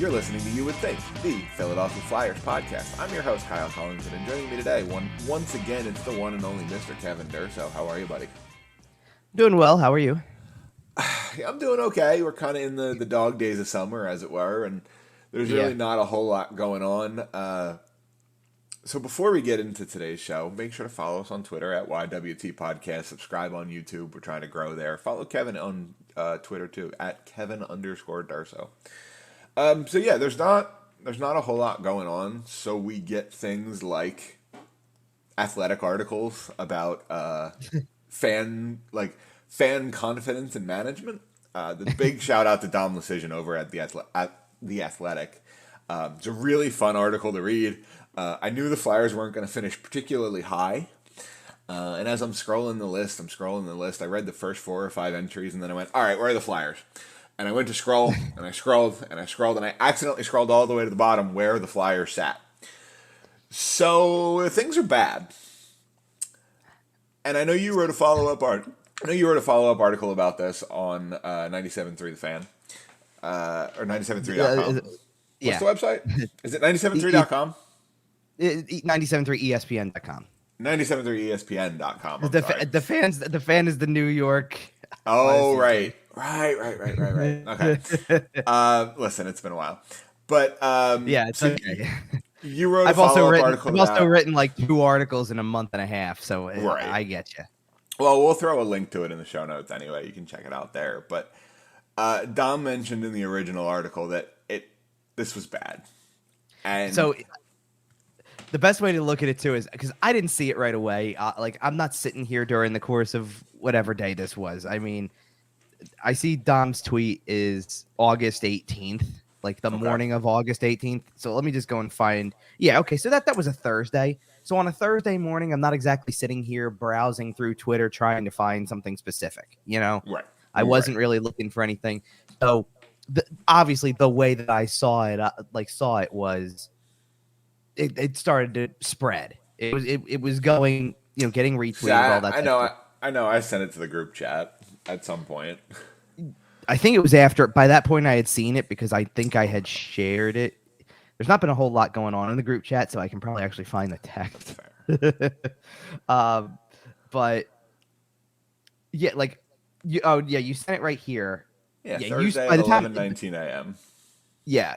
You're listening to You Would Think, the Philadelphia Flyers podcast. I'm your host, Kyle Collington, and joining me today, once again, it's the one and only Mr. Kevin Durso. How are you, buddy? Doing well. How are you? I'm doing okay. We're kind of in the dog days of summer, as it were, and there's really not a whole lot going on. So before we get into today's show, make sure to follow us on Twitter at YWT Podcast. Subscribe on YouTube. We're trying to grow there. Follow Kevin on Twitter too at Kevin_Durso. There's not a whole lot going on. So we get things like athletic articles about fan confidence and management. The big shout out to Dom Lucian over at the Athletic. It's a really fun article to read. I knew the Flyers weren't going to finish particularly high. And as I'm scrolling the list, I read the first 4 or 5 entries, and then I went, all right, where are the Flyers? And I went to scroll, and I scrolled, and I accidentally scrolled all the way to the bottom where the Flyers sat. So things are bad. And I know you wrote a follow-up article about this on 97.3 The Fan, or 97.3.com. What's the website? Is it 97.3.com? 97.3ESPN.com. 97.3ESPN.com. The fan is the New York. Oh, right. Okay. Listen, it's been a while, but it's okay. You wrote a follow-up article. I've also written like 2 articles in a month and a half, so right. I get you. Well, we'll throw a link to it in the show notes anyway. You can check it out there. But Dom mentioned in the original article that this was bad, and so the best way to look at it too is because I didn't see it right away. I'm not sitting here during the course of whatever day this was. I mean, I see Dom's tweet is August 18th, like the morning of August 18th. So let me just go and find. Yeah, okay. So that was a Thursday. So on a Thursday morning, I'm not exactly sitting here browsing through Twitter trying to find something specific. Right. I wasn't really looking for anything. So obviously, the way that I saw it was. It started to spread. It was going, getting retweeted. All that. I know. I sent it to the group chat at some point. I think it was after. By that point, I had seen it because I think I had shared it. There's not been a whole lot going on in the group chat, so I can probably actually find the text. But yeah, you sent it right here. Yeah, Thursday at 11:19 a.m. Yeah.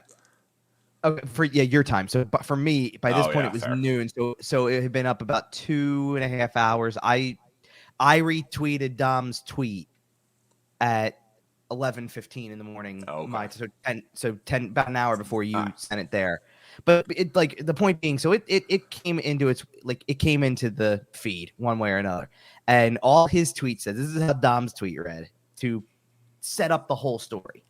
Okay, your time. So, but for me, by this point, it was noon. So it had been up about 2.5 hours. I retweeted Dom's tweet at 11:15 in the morning. So 10 about an hour before you sent it there. But the point being, so it came into it came into the feed one way or another, and all his tweets said, this is how Dom's tweet read to set up the whole story.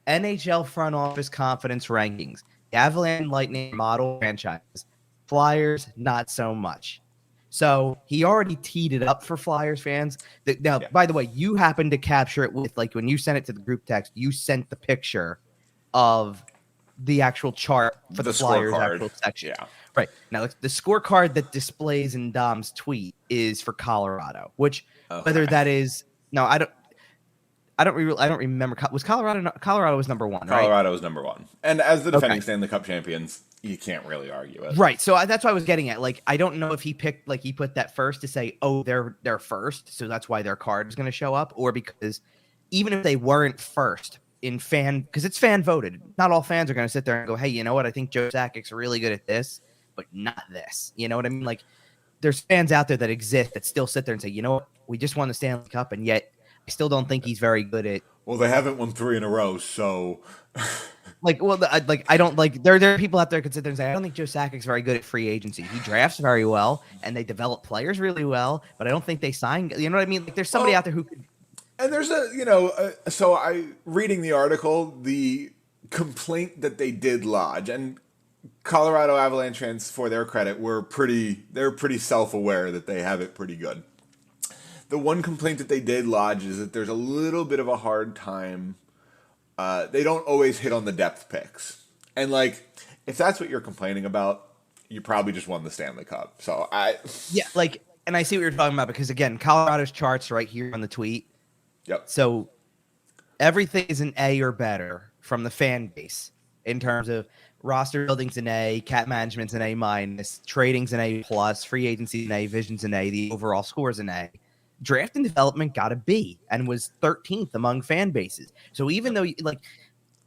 NHL front office confidence rankings. The Avalanche Lightning model franchise. Flyers, not so much. So he already teed it up for Flyers fans. Now, by the way, you happened to capture it with, when you sent it to the group text, you sent the picture of the actual chart for the Flyers actual section. Yeah. Right. Now, the scorecard that displays in Dom's tweet is for Colorado, which whether that is – no, I don't remember. Was Colorado was number 1, right? Colorado was number 1. And as the defending Stanley Cup champions, you can't really argue it. Right. So that's what I was getting at. I don't know if he picked, he put that first to say, oh, they're first, so that's why their card is going to show up, or because even if they weren't first because it's fan voted. Not all fans are going to sit there and go, hey, you know what? I think Joe Sakic's really good at this, but not this. You know what I mean? There's fans out there that exist that still sit there and say, you know what? We just won the Stanley Cup, and yet I still don't think he's very good at. Well, they haven't won 3 in a row, so. I don't there are people out there that could sit there and say, I don't think Joe Sakic's very good at free agency. He drafts very well, and they develop players really well, but I don't think they sign. You know what I mean? There's somebody out there who could. And there's reading the article, the complaint that they did lodge, and Colorado Avalanche fans, for their credit, they're pretty self-aware that they have it pretty good. The one complaint that they did lodge is that there's a little bit of a hard time. They don't always hit on the depth picks. And, if that's what you're complaining about, you probably just won the Stanley Cup. So, and I see what you're talking about because, again, Colorado's charts right here on the tweet. Yep. So, everything is an A or better from the fan base. in terms of roster building's an A, cap management's an A minus, trading's an A plus, free agency's an A, vision's an A, the overall score's an A. Draft and development got a B and was 13th among fan bases. So even though like,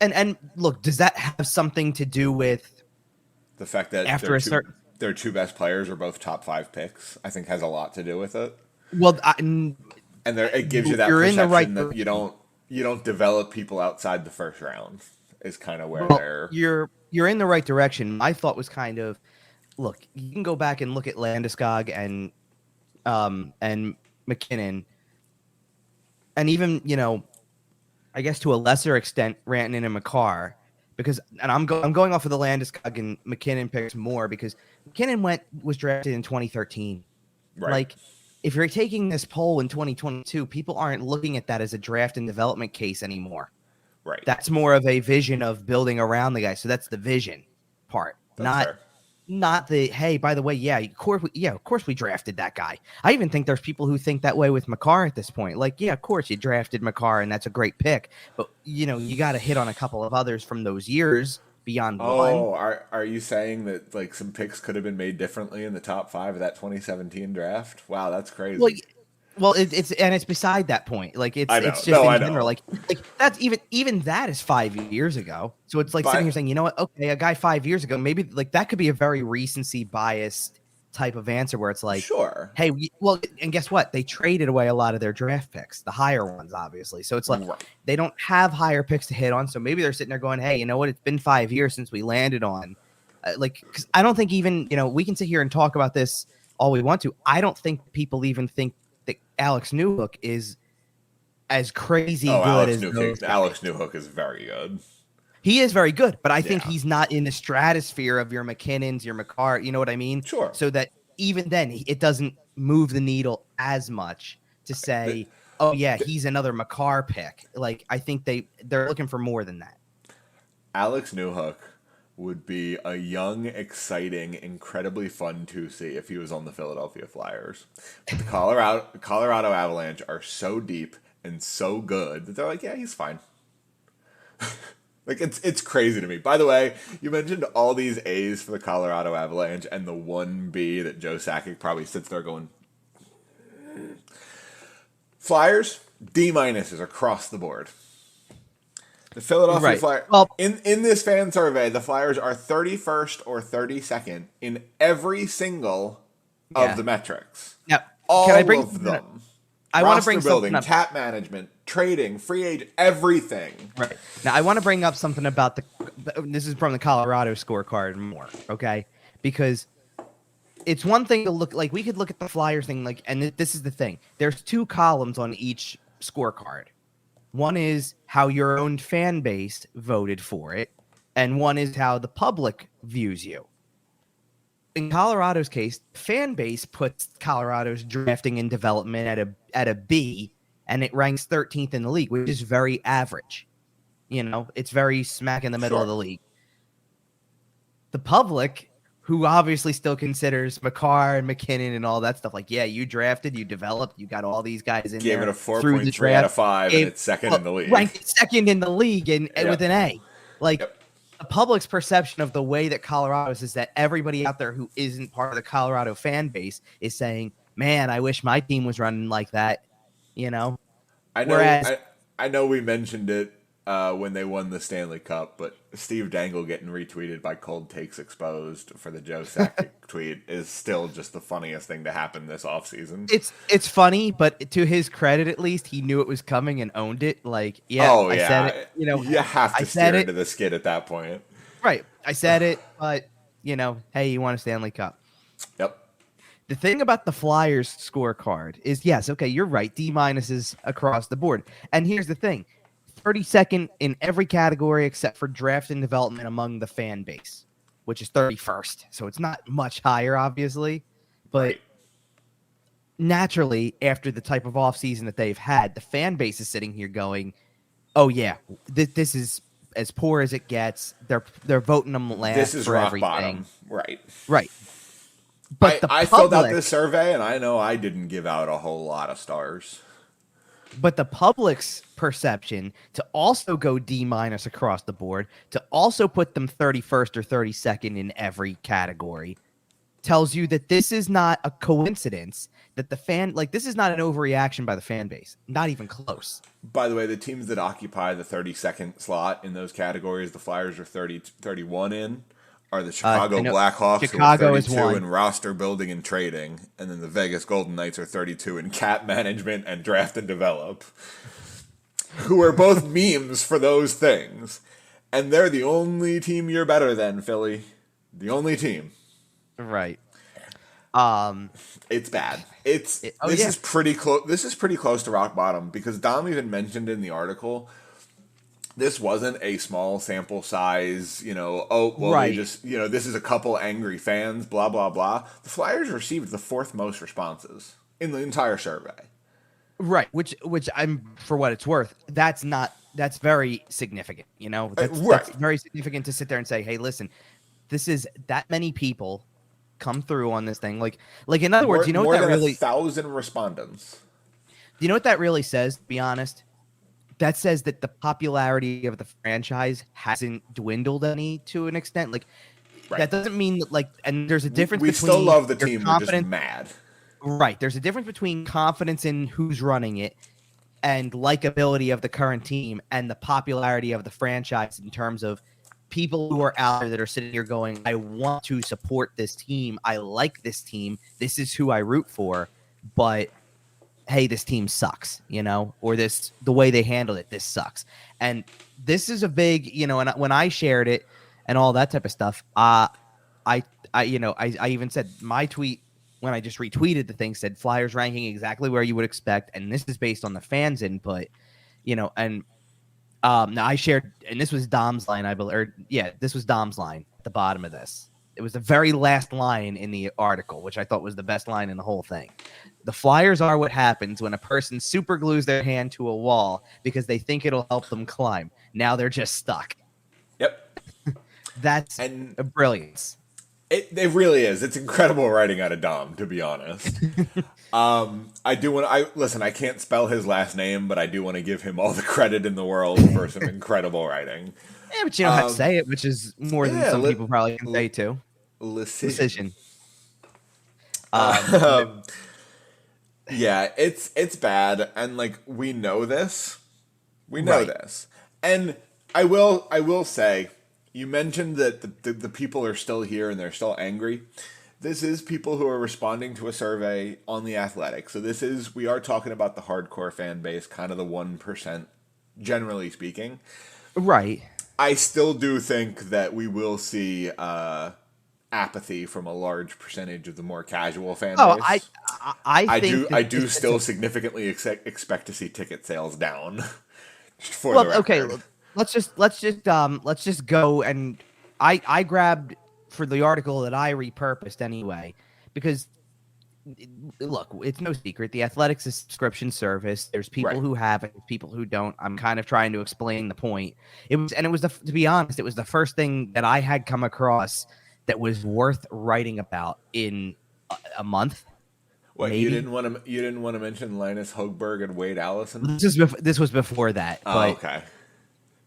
and look, does that have something to do with the fact that after their two best players are both top 5 picks? I think has a lot to do with it. Well, and it gives you that perception that you don't develop people outside the first round. Is kind of where you're in the right direction. My thought was kind of, look, you can go back and look at Landeskog and McKinnon, and even, you know, I guess to a lesser extent Rantanen and Makar, because, and I'm going off of the Landeskog and McKinnon picks more because McKinnon was drafted in 2013. Right. Like, if you're taking this poll in 2022, people aren't looking at that as a draft and development case anymore. Right. That's more of a vision of building around the guy. So that's the vision part, not the, hey, by the way, of course we drafted that guy. I even think there's people who think that way with Makar at this point. Like, yeah, of course you drafted Makar and that's a great pick, but you know, you got to hit on a couple of others from those years beyond one. Oh, are you saying that like some picks could have been made differently in the top 5 of that 2017 draft? Wow, that's crazy. Well, it's beside that point. Like it's just in general. Like that's even that is 5 years ago. So it's like sitting here saying, you know what? Okay, a guy 5 years ago, maybe like that could be a very recency biased type of answer where it's like, sure. Hey, and guess what? They traded away a lot of their draft picks, the higher ones, obviously. So it's like they don't have higher picks to hit on. So maybe they're sitting there going, hey, you know what? It's been 5 years since we landed on, because I don't think even, you know, we can sit here and talk about this all we want to. I don't think people even think that Alex Newhook is as crazy good as those guys. Alex Newhook is very good. He is very good, but I think he's not in the stratosphere of your McKinnons, your Makar, you know what I mean? Sure. So that even then, it doesn't move the needle as much to say, he's another Makar pick. Like, I think they're looking for more than that. Alex Newhook would be a young, exciting, incredibly fun 2C if he was on the Philadelphia Flyers. But the Colorado Avalanche are so deep and so good that they're like, yeah, he's fine. Like, it's crazy to me. By the way, you mentioned all these A's for the Colorado Avalanche and the one B that Joe Sakic probably sits there going, Flyers, D- is across the board. The Philadelphia Flyers, in this fan survey, the Flyers are 31st or 32nd in every single of the metrics. Now, all of them. I want to bring building, cap management, trading, free agent, everything. Right. Now, I want to bring up something about this is from the Colorado scorecard more, okay? Because it's one thing to look, like, we could look at the Flyers thing, like, and this is the thing. There's 2 columns on each scorecard. One is how your own fan base voted for it, and one is how the public views you. In Colorado's case, fan base puts Colorado's drafting and development at a B, and it ranks 13th in the league, which is very average. You know, it's very smack in the middle of the league. The public, who obviously still considers Makar and McKinnon and all that stuff, like, yeah, you drafted, you developed, you got all these guys in there. Gave it a 4.3 out of 5, and it's second in the league. Ranked second in the league and with an A. Like, the public's perception of the way that Colorado is that everybody out there who isn't part of the Colorado fan base is saying, man, I wish my team was running like that, you know? I know we mentioned it when they won the Stanley Cup, but Steve Dangle getting retweeted by Cold Takes Exposed for the Joe Sakic tweet is still just the funniest thing to happen this offseason. It's funny, but to his credit, at least, he knew it was coming and owned it. Like, I said it. You know, you have to steer into the skid at that point. Right. I said it, but, you know, hey, you want a Stanley Cup. Yep. The thing about the Flyers scorecard is, yes, okay, you're right. D- is across the board. And here's the thing. 32nd in every category except for draft and development among the fan base, which is 31st. So it's not much higher, obviously. But naturally, after the type of offseason that they've had, the fan base is sitting here going, oh, yeah, this is as poor as it gets. They're voting them last this is for rock everything. Bottom. Right. But I filled out this survey, and I know I didn't give out a whole lot of stars. But the public's perception to also go D- across the board, to also put them 31st or 32nd in every category, tells you that this is not a coincidence, that this is not an overreaction by the fan base. Not even close. By the way, the teams that occupy the 32nd slot in those categories, the Flyers are 31 in, are the Chicago Blackhawks, Chicago who are 32 is in roster building and trading, and then the Vegas Golden Knights are 32 in cap management and draft and develop, who are both memes for those things. And they're the only team you're better than, Philly. The only team. Right. It's bad. This is pretty close. This is pretty close to rock bottom, because Dom even mentioned in the article, this wasn't a small sample size, right. They just, this is a couple angry fans, blah, blah, blah. The Flyers received the 4th most responses in the entire survey. Right, which I'm, for what it's worth, that's very significant, That's very significant to sit there and say, hey, listen, this is that many people come through on this thing. Like in other words, what that really 1,000 respondents. You know what that really says, to be honest? That says that the popularity of the franchise hasn't dwindled any to an extent. Like, that doesn't mean that, and there's a difference between... We still love the team, we're just mad. Right. There's a difference between confidence in who's running it and likability of the current team and the popularity of the franchise in terms of people who are out there that are sitting here going, I want to support this team. I like this team. This is who I root for. But... hey, this team sucks, or the way they handled it, this sucks. And this is a big, and when I shared it and all that type of stuff, I even said my tweet when I just retweeted the thing said Flyers ranking exactly where you would expect. And this is based on the fans' input, and now I shared, and this was Dom's line, this was Dom's line at the bottom of this. It was the very last line in the article, which I thought was the best line in the whole thing. The Flyers are what happens when a person super glues their hand to a wall because they think it'll help them climb. Now they're just stuck. Yep. That's a brilliance. It really is. It's incredible writing out of Dom, to be honest. I can't spell his last name, but I do want to give him all the credit in the world for some incredible writing. Yeah, but you don't have to say it, which is more than some people probably can say too. Lecision. Yeah, it's bad, and we know this. We know this. And I will say, you mentioned that the people are still here and they're still angry. This is people who are responding to a survey on The Athletic. So we are talking about the hardcore fan base, kind of the 1%, generally speaking. Right. I still do think that we will see apathy from a large percentage of the more casual fan base. I do still significantly expect to see ticket sales down. Okay, let's just go, and I grabbed for the article that I repurposed anyway, because look, it's no secret The Athletic's a subscription service. There's people who have it, people who don't. I'm kind of trying to explain the point. To be honest, it was the first thing that I had come across that was worth writing about in a month. What, maybe? You didn't want to mention Linus Hogberg and Wade Allison? This was before that. Oh, okay.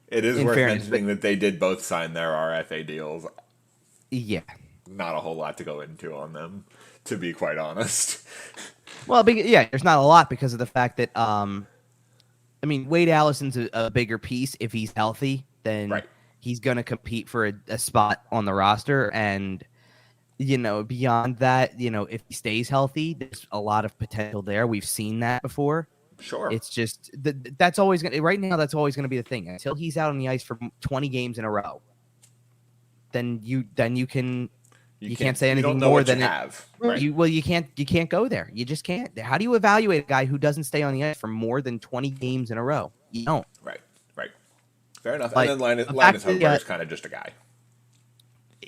It is worth mentioning that they did both sign their RFA deals. Yeah. Not a whole lot to go into on them, to be quite honest. Well, there's not a lot because of the fact that, Wade Allison's a bigger piece. If he's healthy, then he's going to compete for a spot on the roster. And, beyond that, if he stays healthy, there's a lot of potential there. We've seen that before. Sure. It's just that's always going to, right now, that's always going to be the thing. Until he's out on the ice for 20 games in a row, then you can't say anything more than have. Right. You can't go there. You just can't. How do you evaluate a guy who doesn't stay on the ice for more than 20 games in a row? You don't. Right. Fair enough. And then Linus Hogberg is kind of just a guy.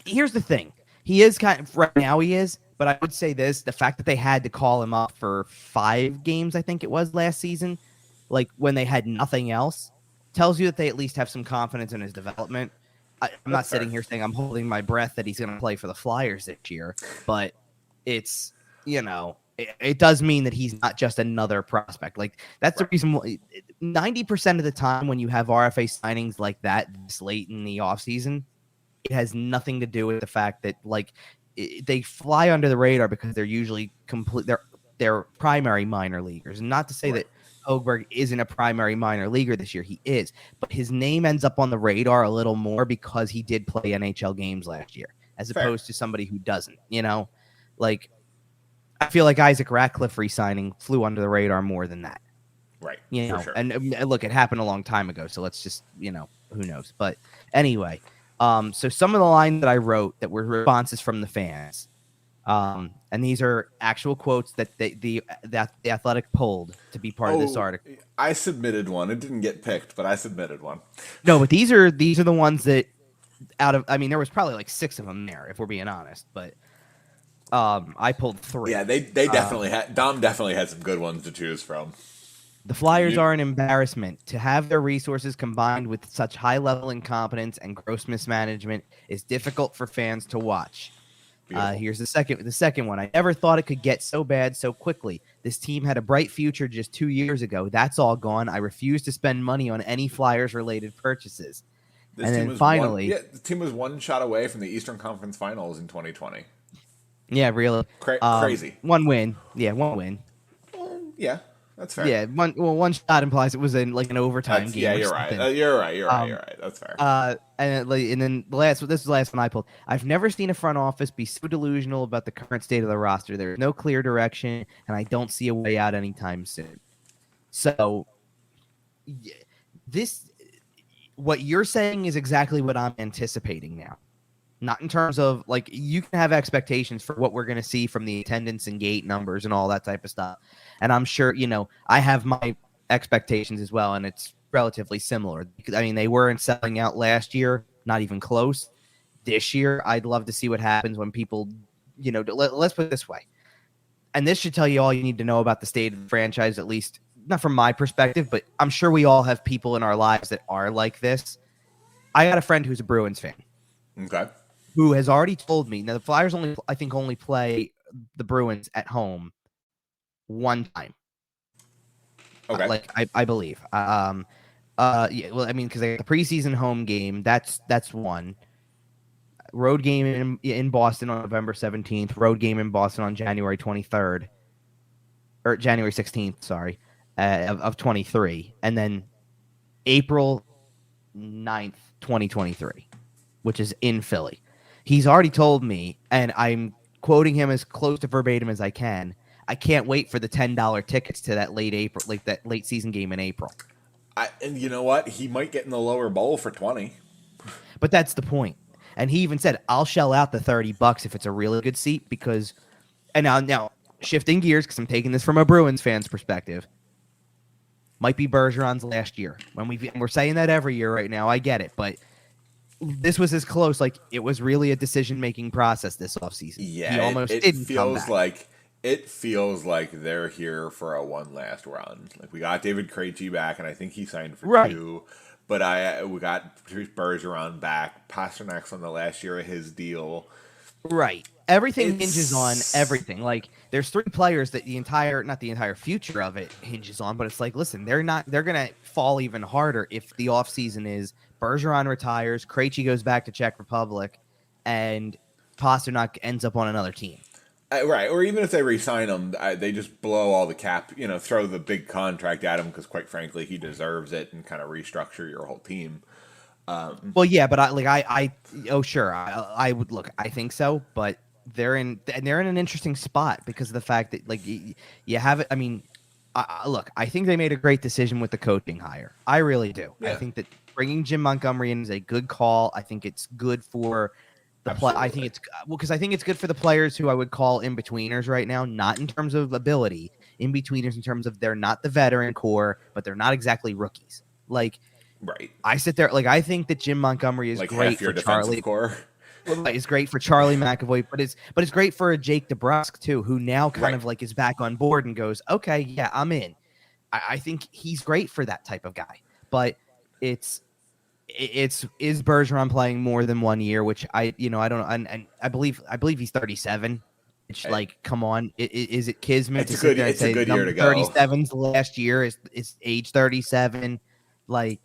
Here's the thing. He is right now he is, but I would say this, the fact that they had to call him up for 5 games, I think it was last season, when they had nothing else, tells you that they at least have some confidence in his development. I'm not sitting here saying I'm holding my breath that he's going to play for the Flyers this year, but it's it does mean that he's not just another prospect. Like that's the reason why 90% of the time when you have RFA signings like that this late in the offseason, it has nothing to do with the fact that like they fly under the radar because they're usually they're primary minor leaguers. And not to say that Hogberg isn't a primary minor leaguer this year. He is, but his name ends up on the radar a little more because he did play NHL games last year, as opposed to somebody who doesn't, like I feel like Isaac Ratcliffe re-signing flew under the radar more than that. Right. Sure. And look, it happened a long time ago. So let's just, who knows? But anyway, so some of the lines that I wrote that were responses from the fans, and these are actual quotes that the Athletic pulled to be part of this article. I submitted one. It didn't get picked, but I submitted one. No, but these are the ones that there was probably like 6 of them there, if we're being honest, but I pulled 3. Yeah, they definitely had. Dom definitely had some good ones to choose from. The Flyers are an embarrassment. To have their resources combined with such high-level incompetence and gross mismanagement is difficult for fans to watch. Here's the second one. I never thought it could get so bad so quickly. This team had a bright future just 2 years ago. That's all gone. I refuse to spend money on any Flyers-related purchases. And then finally, the team was one shot away from the Eastern Conference Finals in 2020. Yeah, really. Crazy. One win. Yeah, one win. Yeah, that's fair. Yeah, one shot implies it was in like an overtime game. Yeah, you're right. You're right. That's fair. And then this is the last one I pulled. I've never seen a front office be so delusional about the current state of the roster. There's no clear direction, and I don't see a way out anytime soon. So, what you're saying is exactly what I'm anticipating now. Not in terms of, like, you can have expectations for what we're going to see from the attendance and gate numbers and all that type of stuff. And I'm sure, I have my expectations as well, and it's relatively similar. I mean, they weren't selling out last year, not even close. This year, I'd love to see what happens when people, let's put it this way. And this should tell you all you need to know about the state of the franchise, at least not from my perspective, but I'm sure we all have people in our lives that are like this. I got a friend who's a Bruins fan. Okay. Who has already told me, now the Flyers only play the Bruins at home one time. Okay. I believe. Yeah, well, I mean, because they got the preseason home game, that's one. Road game in Boston on November 17th, road game in Boston on January 23rd, or January 16th, sorry, of 23, and then April 9th, 2023, which is in Philly. He's already told me, and I'm quoting him as close to verbatim as I can, I can't wait for the $10 tickets to that that late season game in April. And you know what? He might get in the lower bowl for 20. But that's the point. And he even said, I'll shell out the $30 if it's a really good seat because, and now shifting gears because I'm taking this from a Bruins fan's perspective, might be Bergeron's last year. We're saying that every year right now. I get it, but this was as close. Like, it was really a decision-making process this offseason. Yeah, he almost didn't come back. It feels like they're here for a one last run. Like, we got David Krejci back, and I think he signed for 2. But we got Bergeron back. Pasternak's on the last year of his deal. Right. Everything hinges on everything. Like, there's 3 players that not the entire future of it hinges on, but it's like, listen, they're going to fall even harder if the offseason is Bergeron retires, Krejci goes back to Czech Republic, and Pasternak ends up on another team. Right, or even if they re-sign him, they just blow all the cap, throw the big contract at him because, quite frankly, he deserves it, and kind of restructure your whole team. Well, yeah, but I would look. I think so, but they're in an interesting spot because of the fact that, like, you have it. I mean, look, I think they made a great decision with the coaching hire. I really do. Yeah. I think that bringing Jim Montgomery in is a good call. I think it's good for the play. I think it's because I think it's good for the players who I would call in-betweeners right now, not in terms of ability, in-betweeners in terms of they're not the veteran core, but they're not exactly rookies. Like, right. I sit there, like, I think that Jim Montgomery is great for Charlie. Core. It's great for Charlie McAvoy, but it's great for a Jake DeBrusk too, who now kind of like is back on board and goes, okay, yeah, I'm in. I think he's great for that type of guy, but is Bergeron playing more than 1 year, which I don't know, and I believe he's 37. Which, like, come on, is it kismet to sit there and it's a say good year to number go. 37's last year is age 37? Like,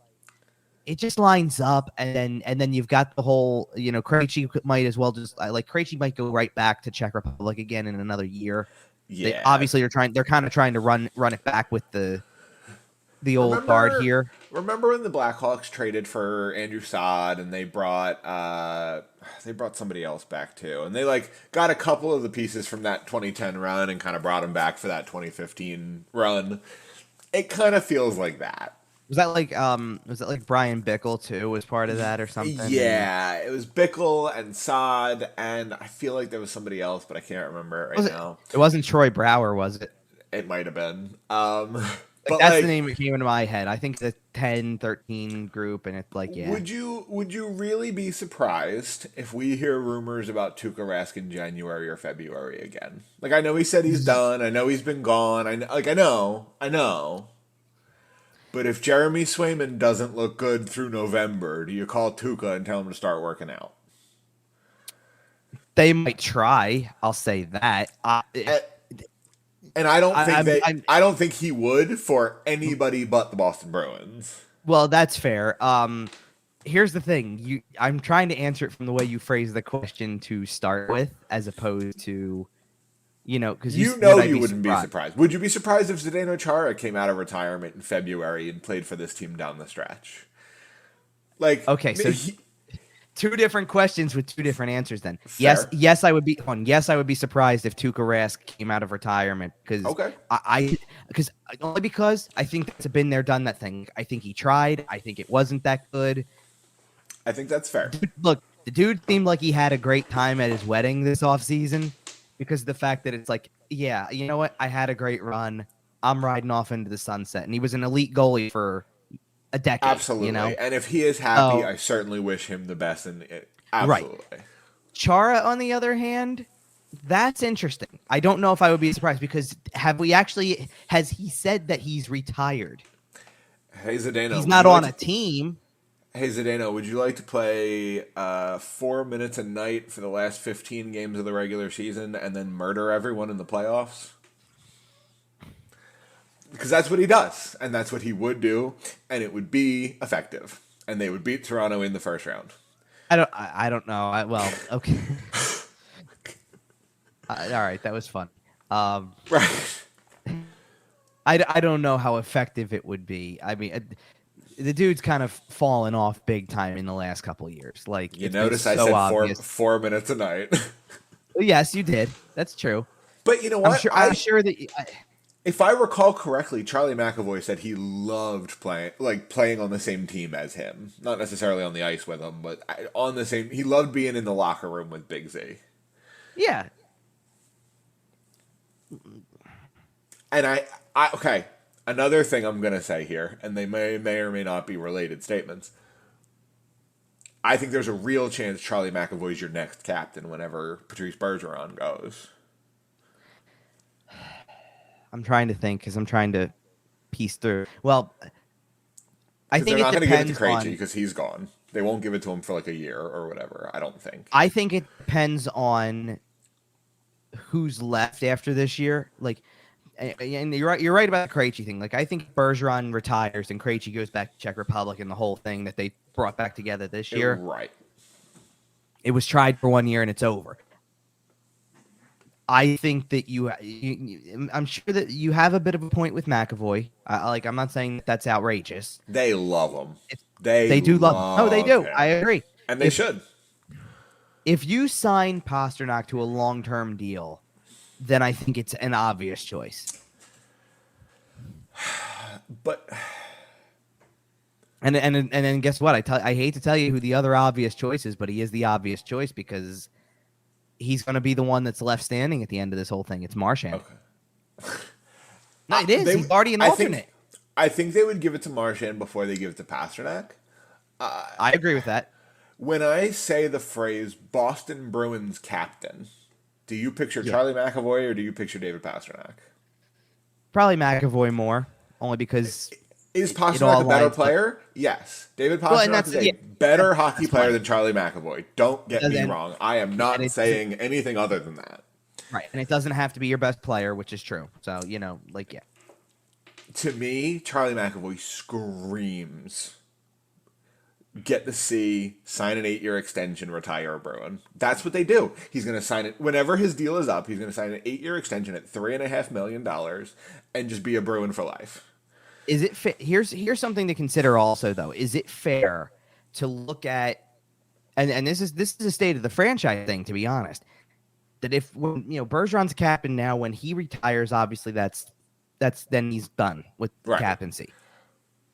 it just lines up, and then you've got the whole, Krejci might as well just like Krejci might go right back to Czech Republic again in another year. Yeah, They obviously they're kind of trying to run it back with the old guard here. Remember when the Blackhawks traded for Andrew Saad and they brought somebody else back too, and they like got a couple of the pieces from that 2010 run and kind of brought them back for that 2015 run. It kind of feels like that. Was that like Brian Bickle too was part of that or something? Yeah, it was Bickle and Saad, and I feel like there was somebody else, but I can't remember it right now. It wasn't Troy Brower, was it? It might have been. But that's the name that came into my head. I think the 10-13 group, and it's like, yeah. Would you really be surprised if we hear rumors about Tuukka Rask in January or February again? Like, I know he said he's done. I know he's been gone. I know. But if Jeremy Swayman doesn't look good through November, do you call Tuukka and tell him to start working out? They might try. I'll say that. And I don't think he would for anybody but the Boston Bruins. Well, that's fair. Here's the thing. I'm trying to answer it from the way you phrase the question to start with, as opposed to, because you wouldn't be surprised. Would you be surprised if Zdeno Chara came out of retirement in February and played for this team down the stretch? Like, okay, so two different questions with two different answers. Then, fair. yes, I would be surprised if Tuukka Rask came out of retirement because only because I think that's a been there, done that thing. I think he tried. I think it wasn't that good. I think that's fair. Look, the dude seemed like he had a great time at his wedding this offseason because of the fact that it's like, yeah, you know what? I had a great run. I'm riding off into the sunset, and he was an elite goalie for a decade. Absolutely. And if he is happy, I certainly wish him the best. Absolutely. Right. Chara, on the other hand, that's interesting. I don't know if I would be surprised because has he said that he's retired? Hey, Zdeno. He's not on a team. Hey, Zdeno, would you like to play 4 minutes a night for the last 15 games of the regular season and then murder everyone in the playoffs? Because that's what he does, and that's what he would do, and it would be effective, and they would beat Toronto in the first round. I don't know. Well, okay. All right, that was fun. Right. I don't know how effective it would be. I mean, the dude's kind of fallen off big time in the last couple of years. Like, you notice I said 4 minutes a night. Yes, you did. That's true. But you know what? I'm sure that. If I recall correctly, Charlie McAvoy said he loved playing on the same team as him. Not necessarily on the ice with him, but on the same. He loved being in the locker room with Big Z. Yeah. And okay. Another thing I'm gonna say here, and they may or may not be related statements. I think there's a real chance Charlie McAvoy's your next captain whenever Patrice Bergeron goes. I'm trying to think because I'm trying to piece through. Well, I think they're not going to give it to Krejci because he's gone. They won't give it to him for like a year or whatever. I don't think. I think it depends on who's left after this year. Like, and you're right. You're right about the Krejci thing. Like, I think Bergeron retires and Krejci goes back to Czech Republic and the whole thing that they brought back together this year. Right. It was tried for 1 year and it's over. I think that I'm sure that you have a bit of a point with McAvoy. I'm not saying that's outrageous. They love him. They do love him. No, they do. Him. I agree. And they should. If you sign Pasternak to a long-term deal, then I think it's an obvious choice. But and then guess what? I hate to tell you who the other obvious choice is, but he is the obvious choice because he's going to be the one that's left standing at the end of this whole thing. It's Marchand. Okay. No, it is. He's already an alternate. I think they would give it to Marchand before they give it to Pasternak. I agree with that. When I say the phrase Boston Bruins captain, do you picture Charlie McAvoy or do you picture David Pasternak? Probably McAvoy more, only because... Is Pasternak a better player? Yes. David Pasternak is a better hockey player than Charlie McAvoy. Don't get me wrong. I am not saying anything other than that. Right. And it doesn't have to be your best player, which is true. So, like, yeah. To me, Charlie McAvoy screams get the C, sign an 8-year extension, retire a Bruin. That's what they do. He's going to sign it whenever his deal is up. He's going to sign an 8-year extension at $3.5 million and just be a Bruin for life. Is it here's something to consider also, though. Is it fair to look at, and this is a state of the franchise thing, to be honest, that if Bergeron's captain now, when he retires, obviously that's then he's done with the captaincy.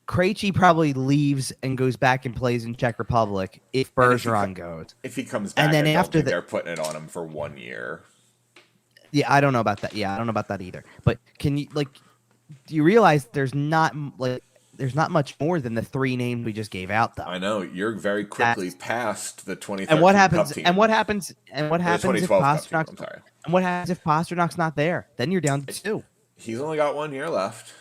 Krejci probably leaves and goes back and plays in Czech Republic if Bergeron goes. If he comes back, and then after they're putting it on him for 1 year. Yeah, I don't know about that. Yeah, I don't know about that either. But can you do you realize there's not much more than the 3 names we just gave out, though? I know you're very quickly past the 2013 and what happens? Cup team. And what happens? And what happens if Pasternak's? And what happens if Pasternak's not there? Then you're down to 2. He's only got 1 year left.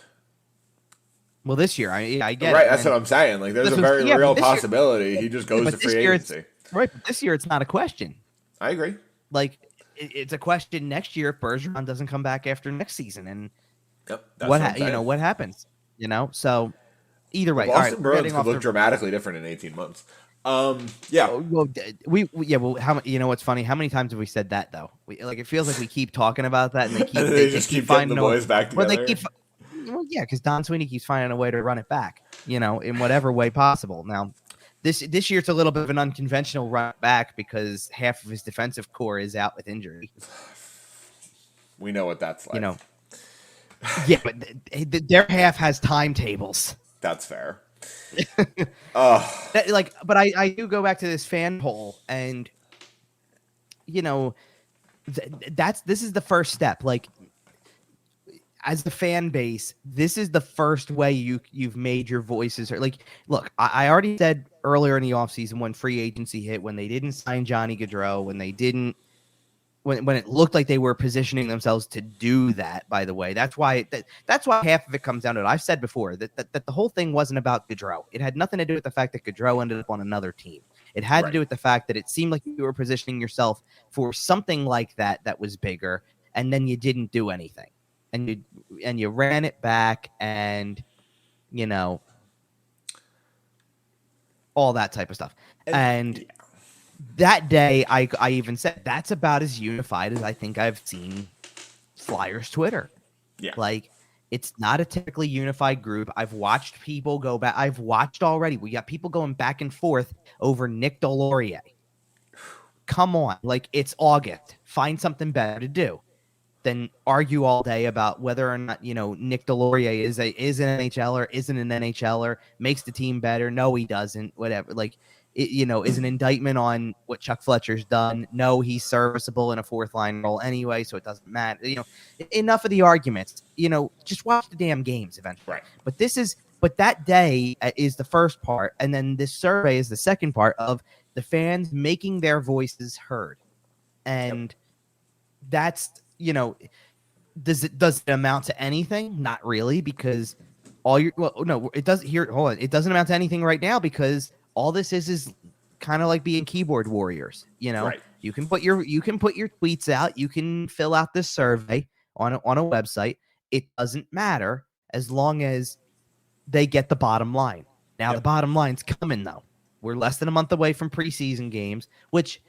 Well, this year, I get right. it. That's what I'm saying. Like, there's a very real possibility he just goes to free agency. Right, but this year it's not a question. I agree. Like, it's a question next year if Bergeron doesn't come back after next season, and what happens? So either way, Boston Bruins could look dramatically different in 18 months. Yeah. Well, Well, what's funny? How many times have we said that though? It feels like we keep talking about that, and they just keep finding the boys back together. Well, yeah, because Don Sweeney keeps finding a way to run it back, in whatever way possible. Now, this year it's a little bit of an unconventional run back because half of his defensive core is out with injury. We know what that's like. Yeah, but their half has timetables. That's fair. But I do go back to this fan poll, and this is the first step. Like, as the fan base, this is the first way you've made your voices heard. Like, look, I already said earlier in the offseason when free agency hit, when they didn't sign Johnny Gaudreau, when they didn't, when it looked like they were positioning themselves to do that, by the way, that's why half of it comes down to it. I've said before that the whole thing wasn't about Gaudreau. It had nothing to do with the fact that Gaudreau ended up on another team. It had to do with the fact that it seemed like you were positioning yourself for something like that was bigger, and then you didn't do anything. And you ran it back, and all that type of stuff. And that day, I even said that's about as unified as I think I've seen Flyers Twitter. Yeah, like, it's not a typically unified group. I've watched people go back. I've watched already. We got people going back and forth over Nick Delorier. Come on, it's August. Find something better to do than argue all day about whether or not, Nick Delorier is an NHLer, isn't an NHLer, makes the team better. No, he doesn't. Whatever. Is an indictment on what Chuck Fletcher's done. No, he's serviceable in a 4th line role anyway, so it doesn't matter. Enough of the arguments. Just watch the damn games eventually. Right. But that day is the first part, and then this survey is the second part of the fans making their voices heard. And that's, does it amount to anything? Not really, because it does here. Hold on. It doesn't amount to anything right now because all this is kind of like being keyboard warriors. Right. You can put your tweets out. You can fill out this survey on a website. It doesn't matter as long as they get the bottom line. Now the bottom line's coming though. We're less than a month away from preseason games, which,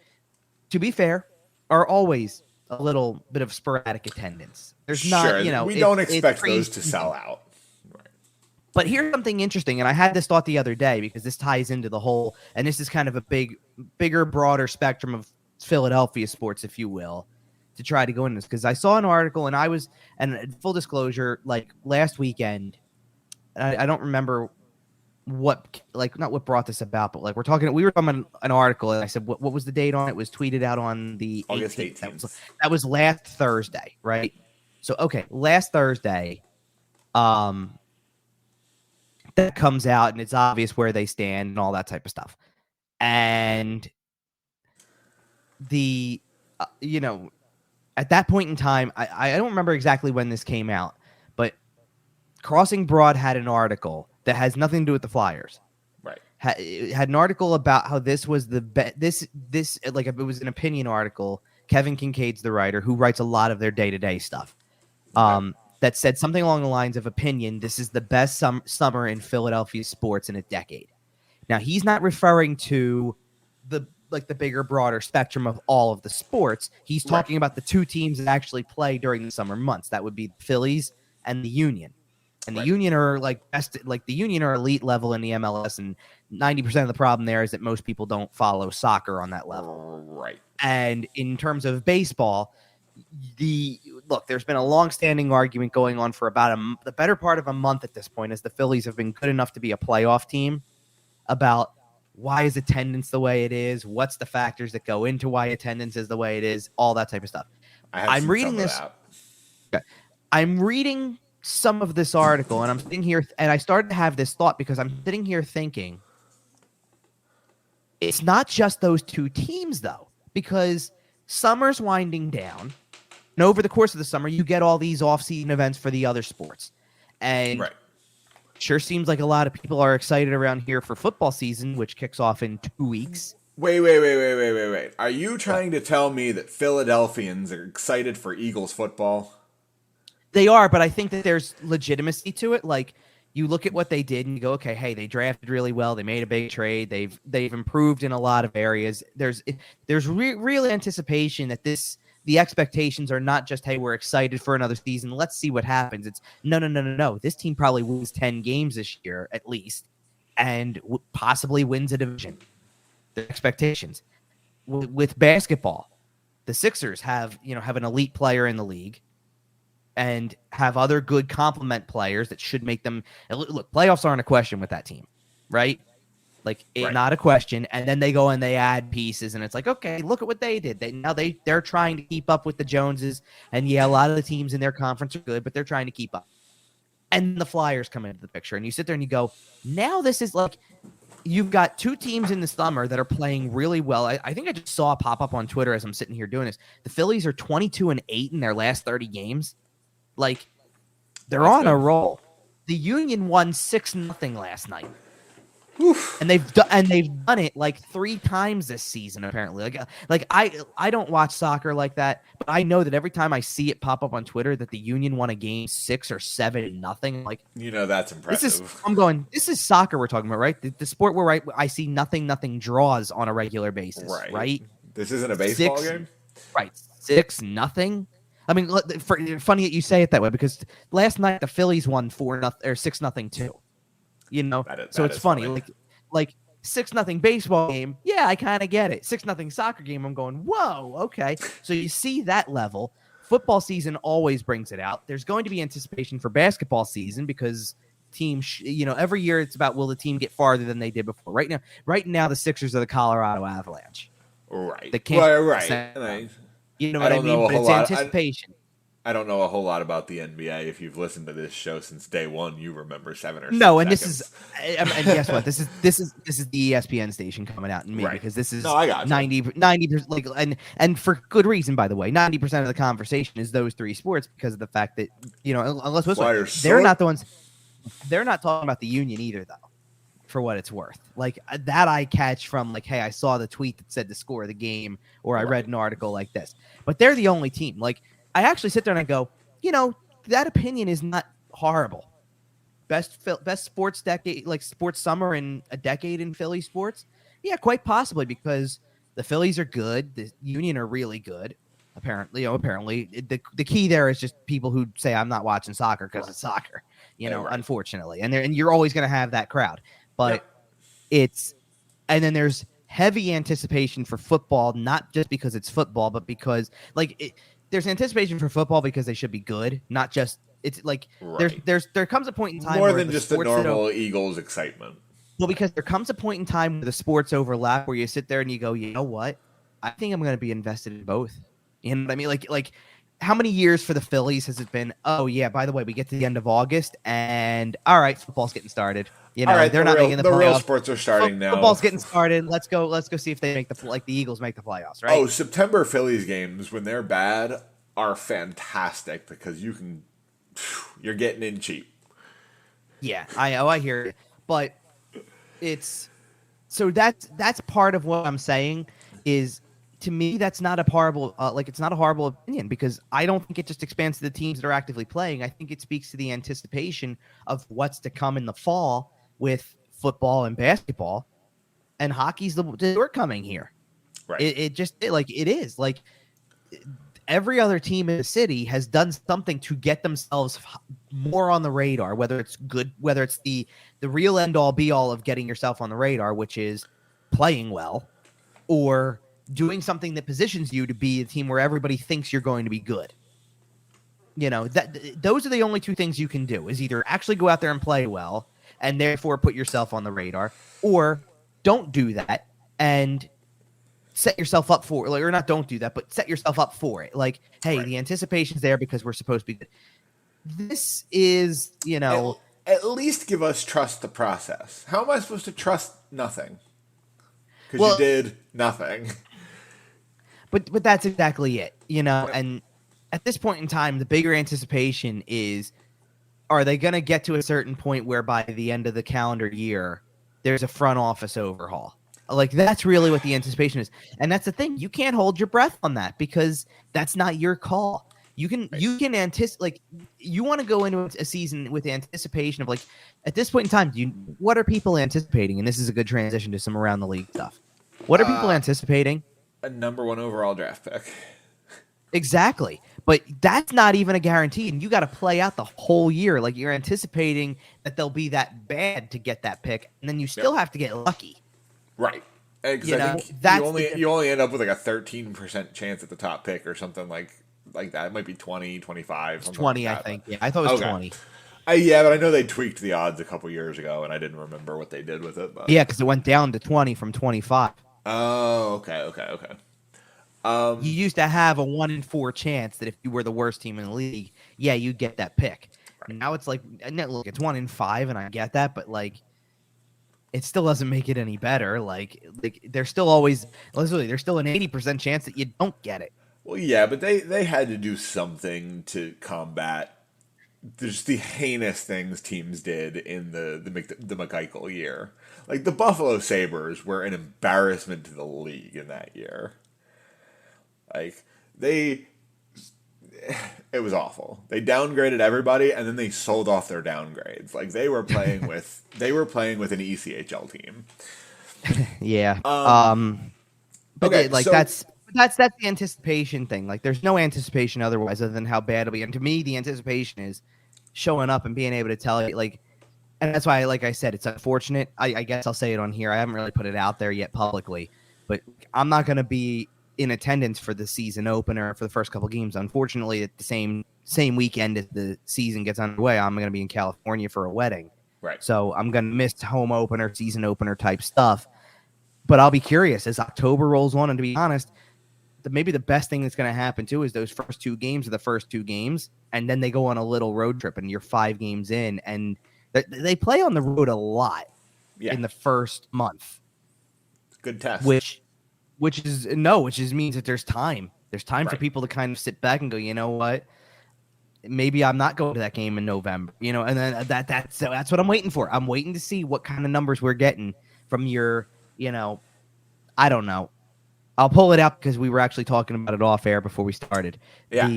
to be fair, are always a little bit of sporadic attendance. There's not, we don't expect those to sell out. Right. But here's something interesting, and I had this thought the other day because this ties into the whole, and this is kind of a bigger, broader spectrum of Philadelphia sports, if you will, to try to go into this. Because I saw an article, and full disclosure, last weekend, I don't remember not what brought this about, but we were talking about an article, and I said, what was the date on it? It was tweeted out on the August 18th. That was last Thursday, right? So, okay, last Thursday, that comes out, and it's obvious where they stand and all that type of stuff. And at that point in time, I don't remember exactly when this came out, but Crossing Broad had an article that has nothing to do with the Flyers. Right. It had an article about how this was it was an opinion article Kevin Kincaid's the writer who writes a lot of their day-to-day stuff. That said something along the lines of opinion, this is the best summer in Philadelphia sports in a decade. Now, he's not referring to the bigger, broader spectrum of all of the sports. He's talking about the two teams that actually play during the summer months. That would be the Phillies and the Union. And the Union are the Union are elite level in the MLS, and 90% of the problem there is that most people don't follow soccer on that level. Right. And in terms of baseball, there's been a long-standing argument going on for about the better part of a month at this point, as the Phillies have been good enough to be a playoff team, about why is attendance the way it is, what's the factors that go into why attendance is the way it is, all that type of stuff. I'm reading this. Okay. I'm reading some of this article, and I'm sitting here, and I started to have this thought because I'm sitting here thinking, it's not just those two teams, though, because summer's winding down. And over the course of the summer, you get all these off-season events for the other sports. And sure seems like a lot of people are excited around here for football season, which kicks off in 2 weeks. Wait. Are you trying to tell me that Philadelphians are excited for Eagles football? They are, but I think that there's legitimacy to it. Like, you look at what they did and you go, okay, hey, they drafted really well. They made a big trade. They've improved in a lot of areas. There's real anticipation that the expectations are not just, hey, we're excited for another season. Let's see what happens. It's no. This team probably wins 10 games this year at least, and possibly wins a division. The expectations with basketball, the Sixers have an elite player in the league, and have other good complement players that should make them look. Playoffs aren't a question with that team, right? Like, it's not a question. And then they go and they add pieces, and it's like, okay, look at what they did. They're trying to keep up with the Joneses, and yeah, a lot of the teams in their conference are good, but they're trying to keep up. And the Flyers come into the picture, and you sit there and you go, now this is like, you've got two teams in the summer that are playing really well. I think I just saw a pop up on Twitter as I'm sitting here doing this. The Phillies are 22-8 in their last 30 games. Like, they're on a roll. The Union won 6-0 last night. Oof. And they've done it like 3 times this season, apparently. Like I don't watch soccer like that, but I know that every time I see it pop up on Twitter that the Union won a game 6 or 7-0, like, that's impressive. This is soccer we're talking about, right? The sport where I see nothing draws on a regular basis, right? This isn't a baseball game, right? 6-0. I mean, funny that you say it that way, because last night the Phillies won 4-0 or 6-0 too. So it's funny. Like 6-0 baseball game. Yeah, I kind of get it. 6-0 soccer game. I'm going, whoa, okay. So you see that level. Football season always brings it out. There's going to be anticipation for basketball season because teams, every year it's about, will the team get farther than they did before? Right now, the Sixers are the Colorado Avalanche. Right. They can't. Right. You know what I mean? But it's anticipation. I don't know a whole lot about the NBA. If you've listened to this show since day one, you remember 7 or 6 No, and seconds. and guess what? This is the ESPN station coming out in me, because this is I got 90%, like, and for good reason, by the way. 90% of the conversation is those 3 sports, because of the fact that, unless they're not the ones. They're not talking about the Union either, though, for what it's worth. Like, that I catch from, like, hey, I saw the tweet that said the score of the game, or I read an article like this. But they're the only team. Like, I actually sit there and I go, that opinion is not horrible. Best sports decade, like sports summer in a decade in Philly sports? Yeah, quite possibly, because the Phillies are good. The Union are really good. Apparently, the key there is just people who say, I'm not watching soccer because it's soccer, unfortunately. And you're always going to have that crowd. But and then there's heavy anticipation for football, not just because it's football, but because, like, there's anticipation for football because they should be good, not just, it's like, there comes a point in time more than just the normal Eagles excitement. Well, because there comes a point in time where the sports overlap, where you sit there and you go, you know what? I think I'm going to be invested in both. You know what I mean? Like how many years for the Phillies has it been? Oh yeah, by the way, we get to the end of August, and all right, football's getting started. All right, they're not making the real sports are starting now. Football's getting started. Let's go see if they make the Eagles make the playoffs, right? Oh, September Phillies games, when they're bad, are fantastic, because you're getting in cheap. Yeah, I hear it, but it's so that's part of what I'm saying is to me, that's not a horrible it's not a horrible opinion, because I don't think it just expands to the teams that are actively playing. I think it speaks to the anticipation of what's to come in the fall with football and basketball, and hockey's we're coming here. Right. It is like every other team in the city has done something to get themselves more on the radar, whether it's good, whether it's the real end all be all of getting yourself on the radar, which is playing well, or doing something that positions you to be a team where everybody thinks you're going to be good. Those are the only two things you can do, is either actually go out there and play well and therefore put yourself on the radar, or don't do that and set yourself up for, or not don't do that, but set yourself up for it. Like, hey, right, the anticipation's there because we're supposed to be good. This is, at least give us trust the process. How am I supposed to trust nothing? Because you did nothing. But that's exactly it, and at this point in time, the bigger anticipation is, are they going to get to a certain point where by the end of the calendar year, there's a front office overhaul? Like, that's really what the anticipation is. And that's the thing. You can't hold your breath on that, because that's not your call. You can anticipate, you want to go into a season with anticipation of, at this point in time, what are people anticipating? And this is a good transition to some around the league stuff. What are people anticipating? A number 1 overall draft pick. Exactly. But that's not even a guarantee, and you got to play out the whole year. Like, you're anticipating that they'll be that bad to get that pick, and then you still have to get lucky. Right. Because you only end up with a 13% chance at the top pick or something like that. It might be 20, 25. 20, I think. Yeah, I thought it was 20. Yeah, but I know they tweaked the odds a couple years ago, and I didn't remember what they did with it. But. Yeah, because it went down to 20 from 25. Oh, okay. You used to have a 1 in 4 chance that if you were the worst team in the league, you'd get that pick. Right. Now it's look, it's 1 in 5, and I get that, but it still doesn't make it any better. There's still always, there's still an 80% chance that you don't get it. Well, yeah, but they had to do something to combat just the heinous things teams did in the McEichel year. Like, the Buffalo Sabres were an embarrassment to the league in that year. It was awful. They downgraded everybody, and then they sold off their downgrades. They were playing with an ECHL team. Yeah. But okay, that's the anticipation thing. There's no anticipation otherwise other than how bad it'll be. And to me, the anticipation is showing up and being able to tell you, and that's why, like I said, it's unfortunate. I guess I'll say it on here. I haven't really put it out there yet publicly, but I'm not going to be in attendance for the season opener for the first couple games. Unfortunately, at the same weekend as the season gets underway, I'm going to be in California for a wedding. Right. So I'm going to miss home opener, season opener type stuff. But I'll be curious as October rolls on. And to be honest, maybe the best thing that's going to happen too is those first 2 games are the first 2 games, and then they go on a little road trip, and you're 5 games in, and they play on the road a lot in the first month. Good test. Which means that there's time. There's time for people to kind of sit back and go, you know what? Maybe I'm not going to that game in November, and then that's what I'm waiting for. I'm waiting to see what kind of numbers we're getting from your, I don't know. I'll pull it out because we were actually talking about it off air before we started. Yeah.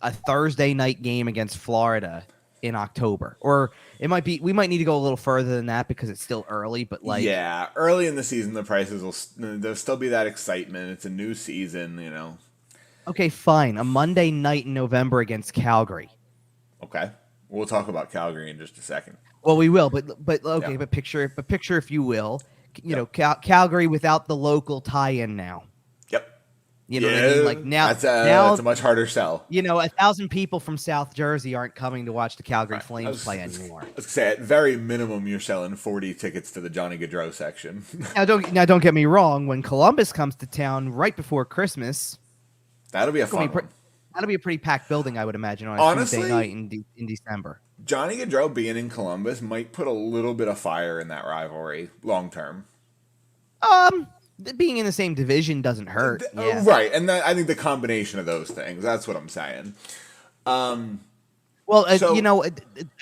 A Thursday night game against Florida in October, or we might need to go a little further than that because it's still early, but early in the season, the prices there'll still be that excitement. It's a new season, Okay, fine. A Monday night in November against Calgary. Okay. We'll talk about Calgary in just a second. Well, we will, but okay, but picture if you will, Calgary without the local tie-in now. Yep. You know what I mean? Now that's a much harder sell. 1,000 people from South Jersey aren't coming to watch the Calgary Flames play anymore. Let's say at very minimum, you're selling 40 tickets to the Johnny Gaudreau section. Now don't get me wrong. When Columbus comes to town right before Christmas, that'll be a fun one. That'll be a pretty packed building, I would imagine, on a Tuesday night in December. Johnny Gaudreau being in Columbus might put a little bit of fire in that rivalry long term. Being in the same division doesn't hurt. Yeah. Right, and I think the combination of those things, that's what I'm saying. Well,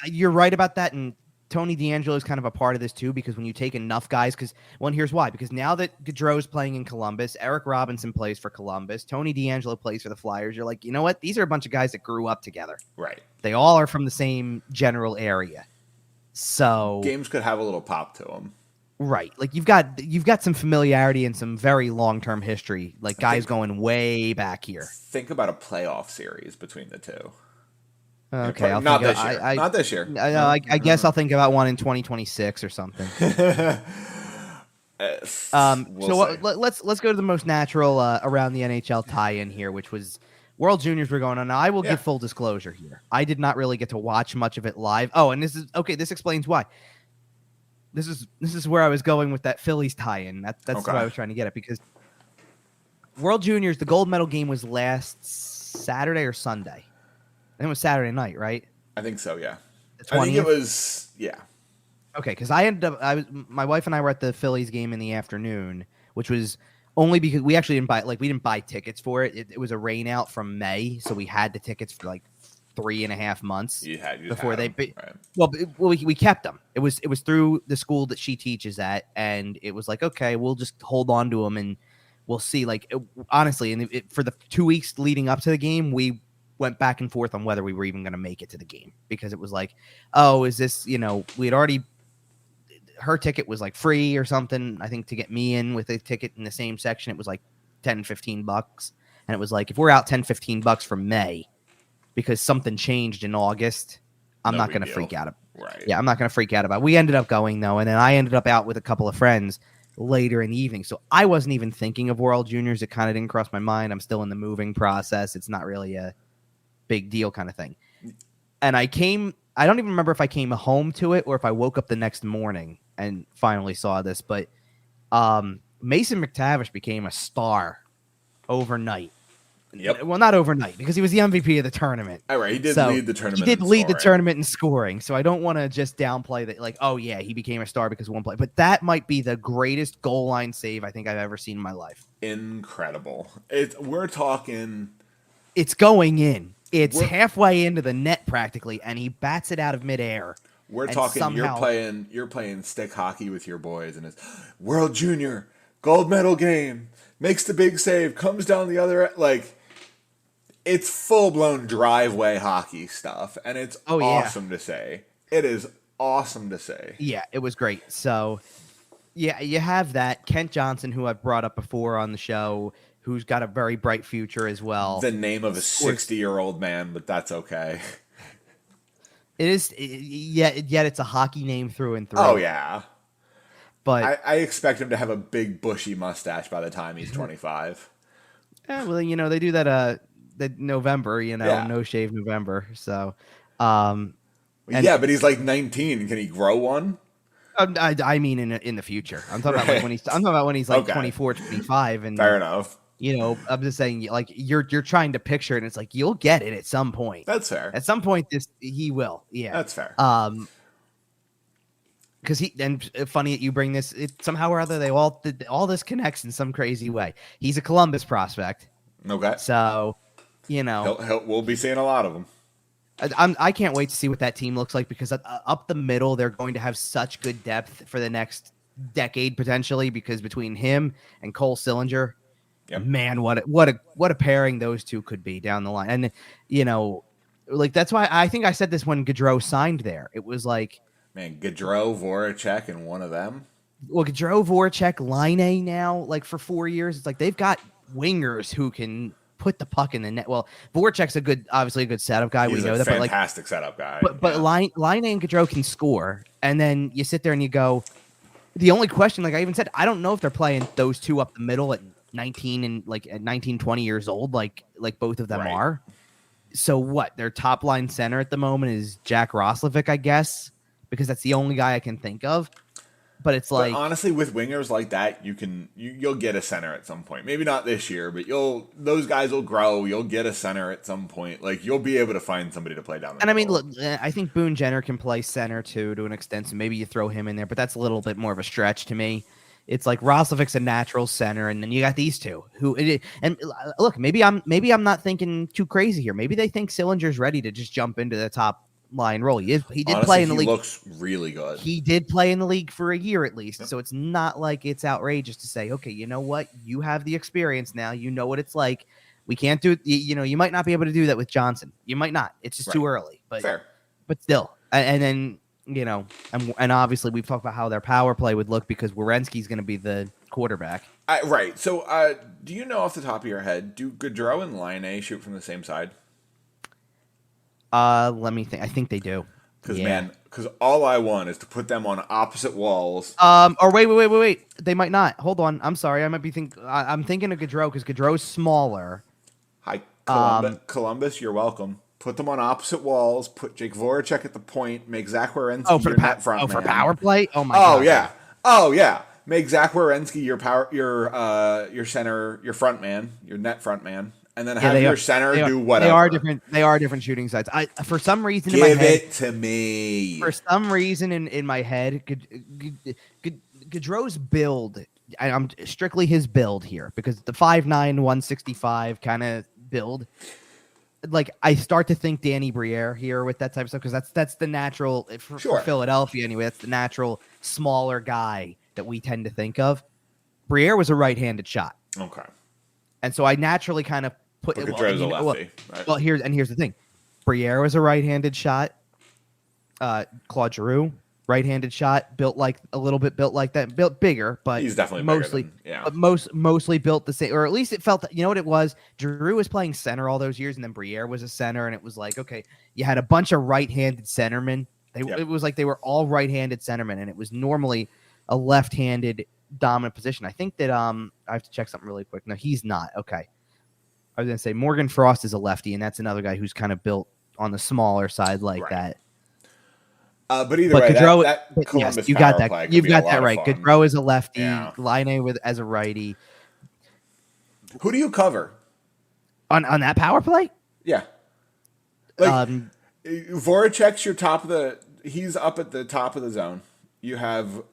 you're right about that, and Tony D'Angelo is kind of a part of this too, because when you take enough guys, here's why. Because now that Gaudreau's playing in Columbus, Eric Robinson plays for Columbus, Tony D'Angelo plays for the Flyers, you're like, you know what? These are a bunch of guys that grew up together. Right. They all are from the same general area. So games could have a little pop to them. Right. Like you've got some familiarity and some very long-term history, like guys going way back here. Think about a playoff series between the two. Okay, not this year. Not this year. I guess I'll think about one in 2026 or something. Let's go to the most natural around the NHL tie-in here, which was World Juniors were going on. Now, I will give full disclosure here. I did not really get to watch much of it live. Oh, and this explains why. This is where I was going with that Phillies tie-in. That's what I was trying to get at, because World Juniors, the gold medal game was last Saturday or Sunday. I think it was Saturday night, right? I think so, yeah. I think it was, yeah. Okay, because my wife and I were at the Phillies game in the afternoon, which was only because we actually didn't buy tickets for it. It was a rain out from May, so we had the tickets for like 3.5 months before they. Right. Well, we kept them. It was through the school that she teaches at, and it was like, okay, we'll just hold on to them and we'll see. Like honestly, and for the 2 weeks leading up to the game, we went back and forth on whether we were even going to make it to the game, because it was like, oh, is this, we had already, her ticket was like free or something. I think to get me in with a ticket in the same section, it was like $10-15. And it was like, if we're out $10-15 from May because something changed in August, I'm not going to freak out. Right. Yeah, I'm not going to freak out about it. We ended up going though. And then I ended up out with a couple of friends later in the evening. So I wasn't even thinking of World Juniors. It kind of didn't cross my mind. I'm still in the moving process. It's not really a big deal kind of thing. And I don't even remember if I came home to it or if I woke up the next morning and finally saw this, but Mason McTavish became a star overnight. Yep. Well, not overnight, because he was the MVP of the tournament. All right, he did lead the tournament. He did lead the tournament in scoring, so I don't want to just downplay that, like, oh yeah, he became a star because of one play. But that might be the greatest goal line save I think I've ever seen in my life. Incredible. We're talking. It's going in. It's halfway into the net practically, and he bats it out of midair. We're talking. You're playing stick hockey with your boys, and it's World Junior gold medal game. Makes the big save. Comes down the other end. Like, it's full blown driveway hockey stuff, and it's awesome to say. It is awesome to say. Yeah, it was great. So, yeah, you have that Kent Johnson, who I've brought up before on the show, who's got a very bright future as well. The name of a 60-year-old man, but that's okay. It is, yet it's a hockey name through and through. Oh, yeah. But I expect him to have a big bushy mustache by the time he's 25. Yeah, well, they do that November, no shave November. So, but he's like 19. Can he grow one? I mean, in the future. I'm talking about when he's like 24, 25, and fair enough. I'm just saying, like, you're trying to picture it, and it's like you'll get it at some point. That's fair. At some point, he will. Yeah, that's fair. Because funny that you bring this. Somehow or other, they all this connects in some crazy way. He's a Columbus prospect. Okay. So, we'll be seeing a lot of them. I can't wait to see what that team looks like, because up the middle, they're going to have such good depth for the next decade potentially, because between him and Cole Sillinger, man, what a pairing those two could be down the line. And like, that's why I think I said this when Gaudreau signed there. It was like, man, Gaudreau, Voracek, and one of them. Well, Gaudreau, Voracek, Line now, like for 4 years, it's like they've got wingers who can put the puck in the net. Well, Voracek's obviously a good setup guy. He's we know that, fantastic setup guy. But Line and Gaudreau can score, and then you sit there and you go. The only question, like I even said, I don't know if they're playing those two up the middle at 19 and like at 19, 20 years old, like both of them are. So what? Their top line center at the moment is Jack Roslovic, I guess, because that's the only guy I can think of. But it's like, honestly, with wingers like that, you'll get a center at some point. Maybe not this year, but those guys will grow. You'll get a center at some point. Like, you'll be able to find somebody to play down the middle. I mean, look, I think Boone Jenner can play center too to an extent, so maybe you throw him in there, but that's a little bit more of a stretch to me. It's like Roslovic's a natural center, and then you got these two and look, maybe I'm not thinking too crazy here. Maybe they think Sillinger's ready to just jump into the top line role. He did Honestly, play in the league. He looks really good. He did play in the league for a year at least, Yep. so it's not like it's outrageous to say, okay, you know what? You have the experience now. You know what it's like. We can't do it. You might not be able to do that with Johnson. You might not. It's just too early. But fair. But still, and then and obviously we've talked about how their power play would look because Werenski's going to be the quarterback. Right. So, do you know off the top of your head, do Gaudreau and Line shoot from the same side? Let me think. I think they do. Because all I want is to put them on opposite walls. Or wait. They might not. Hold on. I'm sorry. I might be I'm thinking of Gaudreau because Gaudreau's smaller. Hi, Columbus. You're welcome. Put them on opposite walls. Put Jake Voracek at the point. Make Zach Werenski your net front man. For power play. Oh my god. Oh yeah. Make Zach Werenski your center, your front man, your net front man, and then have your center do whatever. They are different shooting sides. For some reason give in my head, it to me. For some reason in my head, Gaudreau's build. I'm strictly his build here because the 5'9", 165 kind of build. Like I start to think Danny Briere here with that type of stuff because that's the natural for Philadelphia anyway. That's the natural smaller guy that we tend to think of. Briere was a right-handed shot. Okay. And so I naturally kind of put it. Gaudreau's a lefty. Right? Well, here's the thing. Briere was a right-handed shot. Claude Giroux, right-handed shot, built like that, built bigger, but he's definitely mostly, but mostly built the same, or at least it felt. You know what it was? Giroux was playing center all those years, and then Briere was a center, and it was like, okay, you had a bunch of right-handed centermen. It was like they were all right-handed centermen, and it was normally a left-handed dominant position. I think that I have to check something really quick. No, he's not. Okay. I was going to say Morgan Frost is a lefty, and that's another guy who's kind of built on the smaller side like that. But either way, Gaudreau, that Columbus yes, you got that. You've got that right. Gaudreau is a lefty. Line as a righty. Who do you cover on that power play? Yeah, like Voracek's your top of the. He's up at the top of the zone. You have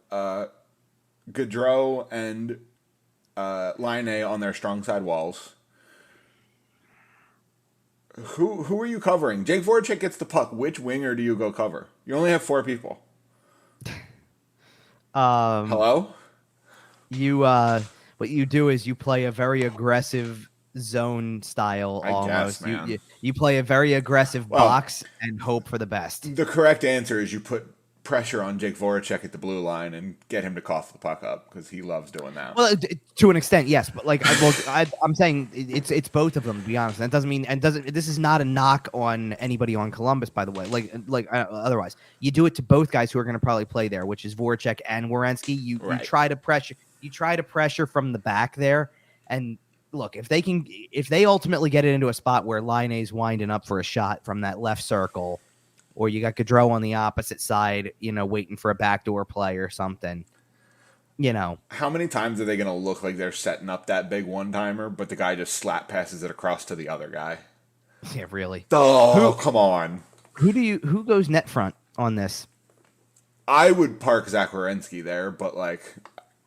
Gaudreau and Line on their strong side walls. Who are you covering? Jake Voracek gets the puck. Which winger do you go cover? You only have 4 people. Hello? You what you do is you play a very aggressive zone style almost. You play a very aggressive box and hope for the best. The correct answer is you put pressure on Jake Voracek at the blue line and get him to cough the puck up because he loves doing that. Well, to an extent, yes, but like I'm saying, it's both of them. To be honest, that doesn't mean This is not a knock on anybody on Columbus, by the way. Otherwise, you do it to both guys who are going to probably play there, which is Voracek and Werenski. You try to pressure. You try to pressure from the back there, and look if they ultimately get it into a spot where Laine's winding up for a shot from that left circle. Or you got Gaudreau on the opposite side, waiting for a backdoor play or something. How many times are they going to look like they're setting up that big one-timer, but the guy just slap passes it across to the other guy? Yeah, really. Oh, come on. Who goes net front on this? I would park Zach Werenski there, but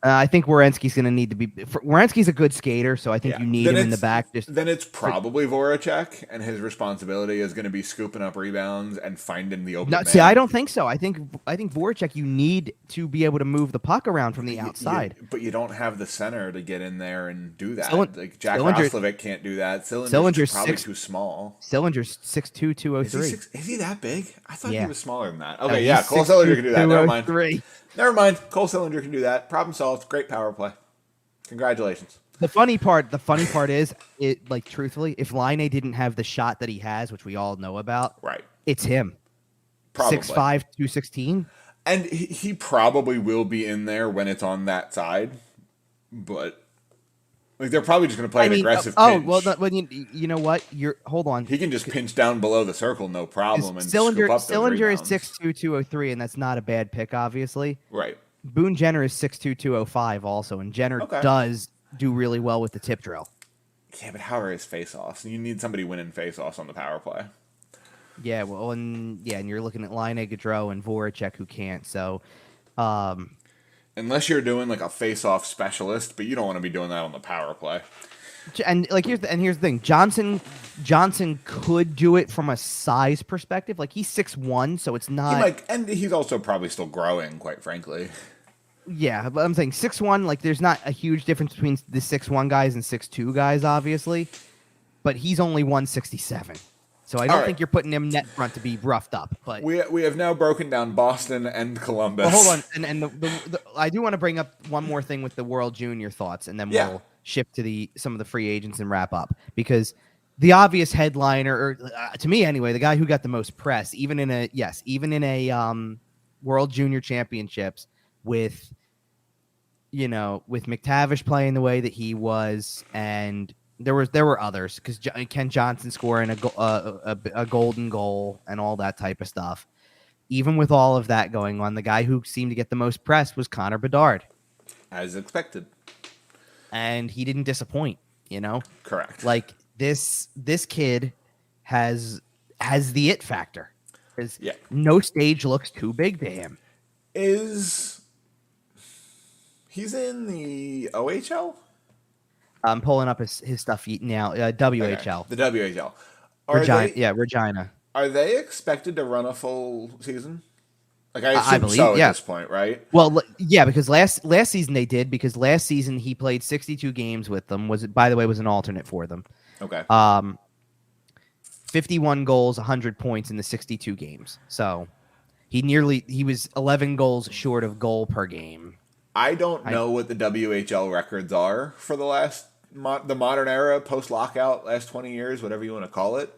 I think Werenski's going to need to be. Werenski's a good skater, so I think you need him in the back. Then it's probably Voracek, and his responsibility is going to be scooping up rebounds and finding the open man. See, I don't think so. I think Voracek, you need to be able to move the puck around from the outside. But you don't have the center to get in there and do that. Jack Roslovic can't do that. Cylinder's probably too small. Cylinder's 6'2", 203. Is he that big? I thought he was smaller than that. Okay, Cole Cylinder can do that. Never mind. Cole Cylinder can do that. Problem solved. Great power play. Congratulations. The funny part is, truthfully, if Line didn't have the shot that he has, which we all know about, it's him. Probably 6'5", 216. And he probably will be in there when it's on that side, but they're probably just going to play an aggressive pinch. You know what? Hold on. He can just pinch down below the circle, no problem. And Cylinder is 6'2", 203, and that's not a bad pick, obviously. Right. Boone Jenner is 6'2", 205 also, and Jenner does do really well with the tip drill. Yeah, but how are his face-offs? You need somebody winning face-offs on the power play. Yeah, well, and you're looking at Line, Gaudreau, and Voracek who can't, so... Unless you're doing a face-off specialist, but you don't want to be doing that on the power play. And like here's the thing, Johnson could do it from a size perspective. Like he's 6'1", so it's not. He might, and he's also probably still growing, quite frankly. Yeah, but I'm saying 6'1", like there's not a huge difference between the 6'1" guys and 6'2" guys, obviously. But he's only 167. So I don't think you're putting him net front to be roughed up. But we have now broken down Boston and Columbus. Well, hold on, and I do want to bring up one more thing with the World Junior thoughts, and then we'll shift to some of the free agents and wrap up, because the obvious headliner, or to me anyway, the guy who got the most press, even in a World Junior Championships with McTavish playing the way that he was, and there were others, because Ken Johnson scoring a golden goal and all that type of stuff. Even with all of that going on, the guy who seemed to get the most press was Connor Bedard, as expected, and he didn't disappoint. Correct. Like this kid has the it factor. No stage looks too big to him. He's in the OHL? I'm pulling up his stuff now. WHL. Okay. The WHL. Regina. Are they expected to run a full season? Like I believe so at this point, right? Well, yeah, because last season they did, because last season he played 62 games with them. Was an alternate for them. Okay. 51 goals, 100 points in the 62 games. So he was 11 goals short of goal per game. I don't know what the WHL records are for the modern era, post-lockout, last 20 years, whatever you want to call it.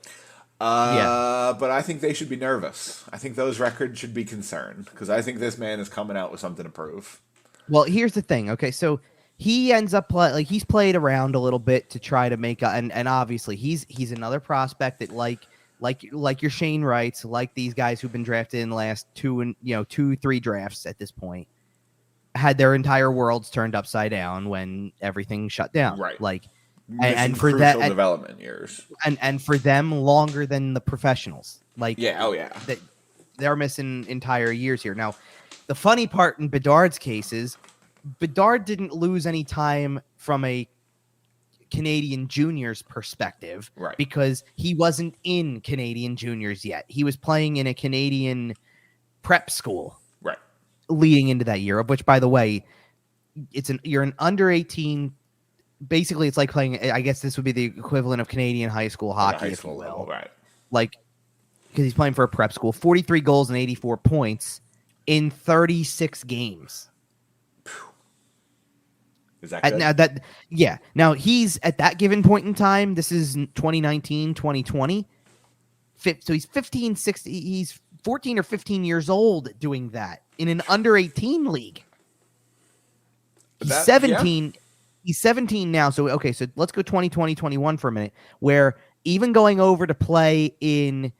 But I think they should be nervous. I think those records should be concerned, because I think this man is coming out with something to prove. Well, here's the thing. Okay, so he ends up he's played around a little bit to try to make and obviously he's another prospect that like your Shane Wrights, like these guys who've been drafted in the last 2-3 drafts at this point, had their entire worlds turned upside down when everything shut down. Right. Like, and for that development years, and for them longer than the professionals. Like, they're missing entire years here. Now, the funny part in Bedard's case is Bedard didn't lose any time from a Canadian juniors perspective, right? Because he wasn't in Canadian juniors yet. He was playing in a Canadian prep school, right, leading into that year, of which, by the way, you're an under 18. Basically, it's like playing, I guess this would be the equivalent of Canadian high school hockey, if you will. Level, right. Like, because he's playing for a prep school. 43 goals and 84 points in 36 games. Is that good? Now, he's at that given point in time, this is 2019, 2020. So he's 15, 16, he's 14 or 15 years old doing that in an under 18 league. He's 17. Yeah. He's 17 now. So let's go 2020, 21 for a minute, where even going over to play in,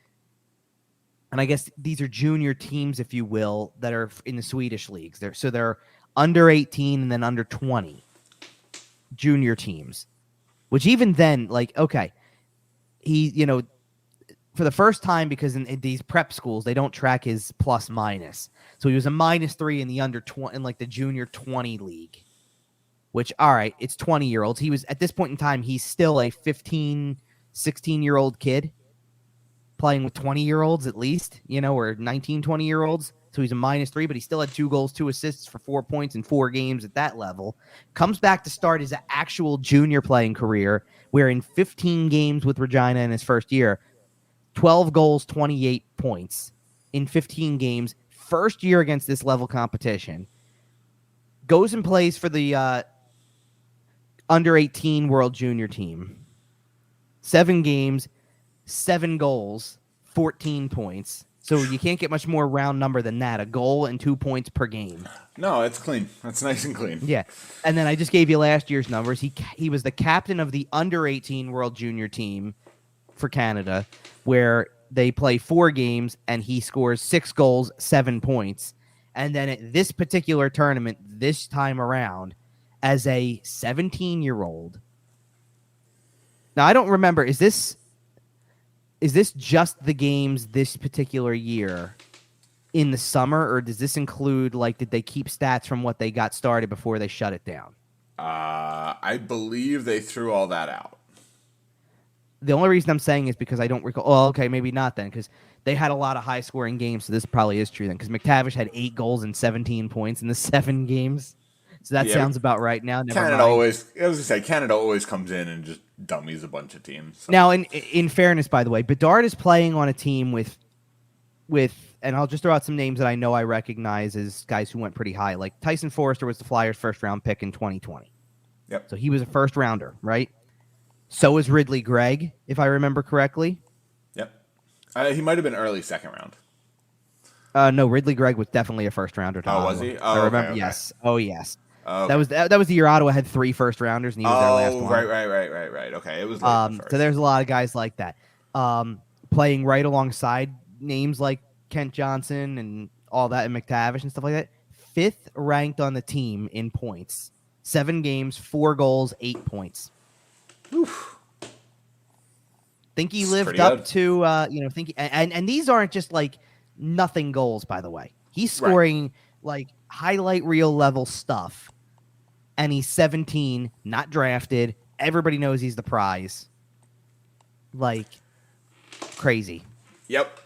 and I guess these are junior teams, if you will, that are in the Swedish leagues. They're under 18 and then under 20 junior teams, which even then, he, for the first time, because in these prep schools, they don't track his plus minus. So he was a -3 in the under 20, in the junior 20 league. Which, all right, it's 20-year-olds. He was, at this point in time, he's still a 15, 16-year-old kid playing with 20-year-olds at least, or 19, 20-year-olds. So he's a -3, but he still had 2 goals, 2 assists for 4 points in 4 games at that level. Comes back to start his actual junior playing career, where in 15 games with Regina in his first year, 12 goals, 28 points in 15 games. First year against this level competition. Goes and plays for the under 18 World Junior team. 7 games, 7 goals, 14 points. So you can't get much more round number than that. A goal and 2 points per game. No, it's clean. That's nice and clean. Yeah. And then I just gave you last year's numbers. He was the captain of the under 18 World Junior team for Canada, where they play 4 games and he scores 6 goals, 7 points. And then at this particular tournament, this time around, as a 17-year-old. Now, I don't remember, is this just the games this particular year in the summer, or does this include, did they keep stats from what they got started before they shut it down? I believe they threw all that out. The only reason I'm saying is because I don't recall. Oh, okay, maybe not then, because they had a lot of high-scoring games, so this probably is true then, because McTavish had 8 goals and 17 points in the 7 games. So that sounds about right now. Never mind. I was going to say, Canada always comes in and just dummies a bunch of teams. So. Now, in fairness, by the way, Bedard is playing on a team with, and I'll just throw out some names that I know I recognize as guys who went pretty high. Like Tyson Forrester was the Flyers' first-round pick in 2020. Yep. So he was a first-rounder, right? So is Ridley Gregg, if I remember correctly. Yep. He might have been early second round. No, Ridley Gregg was definitely a first-rounder. Oh, was he? I remember. Okay. Yes. Oh, yes. Okay. That was the year Ottawa had 3 first-rounders, and he was their last one. Right. Okay, it was late first. So there's a lot of guys like that. Playing right alongside names like Kent Johnson and all that, and McTavish and stuff like that. 5th ranked on the team in points. 7 games, 4 goals, 8 points. Oof. Think he lived up to, and these aren't just like nothing goals, by the way. He's scoring like highlight reel level stuff, and he's 17, not drafted. Everybody knows he's the prize. Like, crazy. Yep.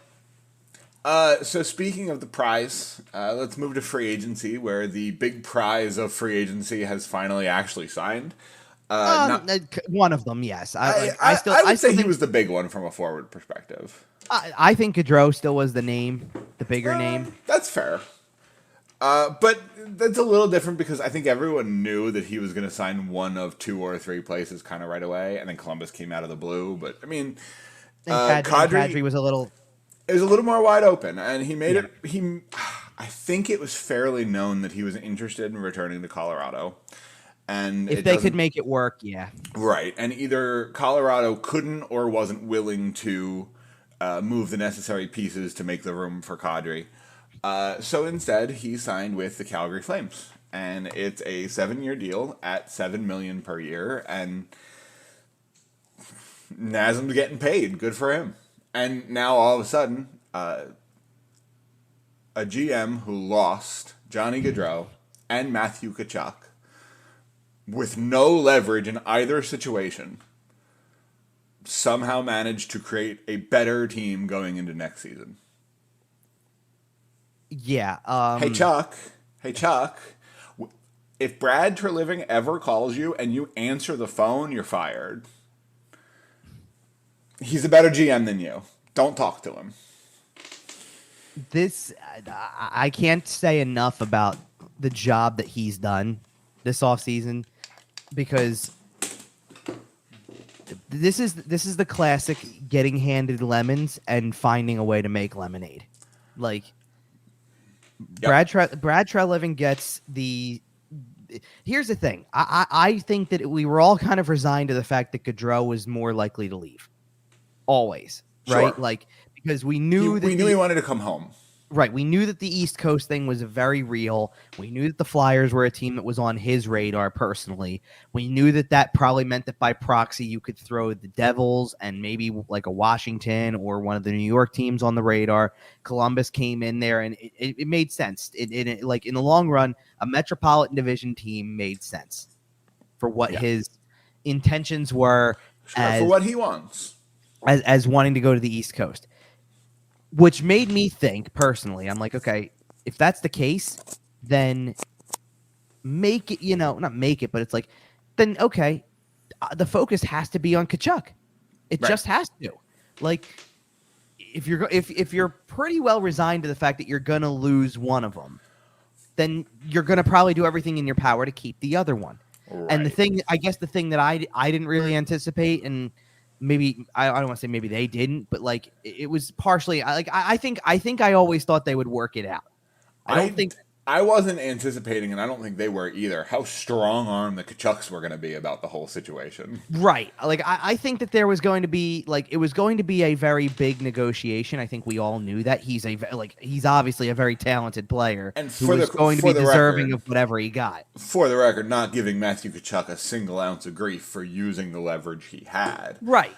So speaking of the prize, let's move to free agency, where the big prize of free agency has finally actually signed. One of them, yes. I would say he was the big one from a forward perspective. I think Gaudreau still was the name, the bigger name. That's fair. But that's a little different because I think everyone knew that he was going to sign one of 2 or 3 places kind of right away, and then Columbus came out of the blue. But I mean, Kadri was a little. It was a little more wide open, and he made it. I think it was fairly known that he was interested in returning to Colorado. And if they could make it work, yeah. Right. And either Colorado couldn't or wasn't willing to move the necessary pieces to make the room for Kadri. So instead, he signed with the Calgary Flames. And it's a 7-year deal at $7 million per year. And Nazem's getting paid. Good for him. And now all of a sudden, a GM who lost Johnny Gaudreau and Matthew Tkachuk, with no leverage in either situation, somehow managed to create a better team going into next season. Yeah. Hey, Chuck. If Brad Treliving ever calls you and you answer the phone, you're fired. He's a better GM than you. Don't talk to him. I can't say enough about the job that he's done this offseason. Because this is the classic getting handed lemons and finding a way to make lemonade. Like Brad Treliving gets the. Here's the thing. I think that we were all kind of resigned to the fact that Gaudreau was more likely to leave. Always, right? Sure. Like because we knew he wanted to come home. Right. We knew that the East Coast thing was very real. We knew that the Flyers were a team that was on his radar personally. We knew that probably meant that by proxy you could throw the Devils and maybe like a Washington or one of the New York teams on the radar. Columbus came in there and it made sense. It like in the long run, a Metropolitan Division team made sense for what his intentions were. For what he wants. As wanting to go to the East Coast. Which made me think, personally, I'm like, okay, if that's the case, then make it, not make it, but it's like, then, okay, the focus has to be on Tkachuk. It just has to. Like, if you're pretty well resigned to the fact that you're going to lose one of them, then you're going to probably do everything in your power to keep the other one. Right. And the thing that I didn't really anticipate, and maybe I don't want to say maybe they didn't, but like it was partially I think I always thought they would work it out. I wasn't anticipating, and I don't think they were either, how strong-armed the Tkachuks were going to be about the whole situation. Right. Like, I think that there was going to be, it was going to be a very big negotiation. I think we all knew that. He's obviously a very talented player and who was going to be deserving of whatever he got. For the record, not giving Matthew Tkachuk a single ounce of grief for using the leverage he had. Right.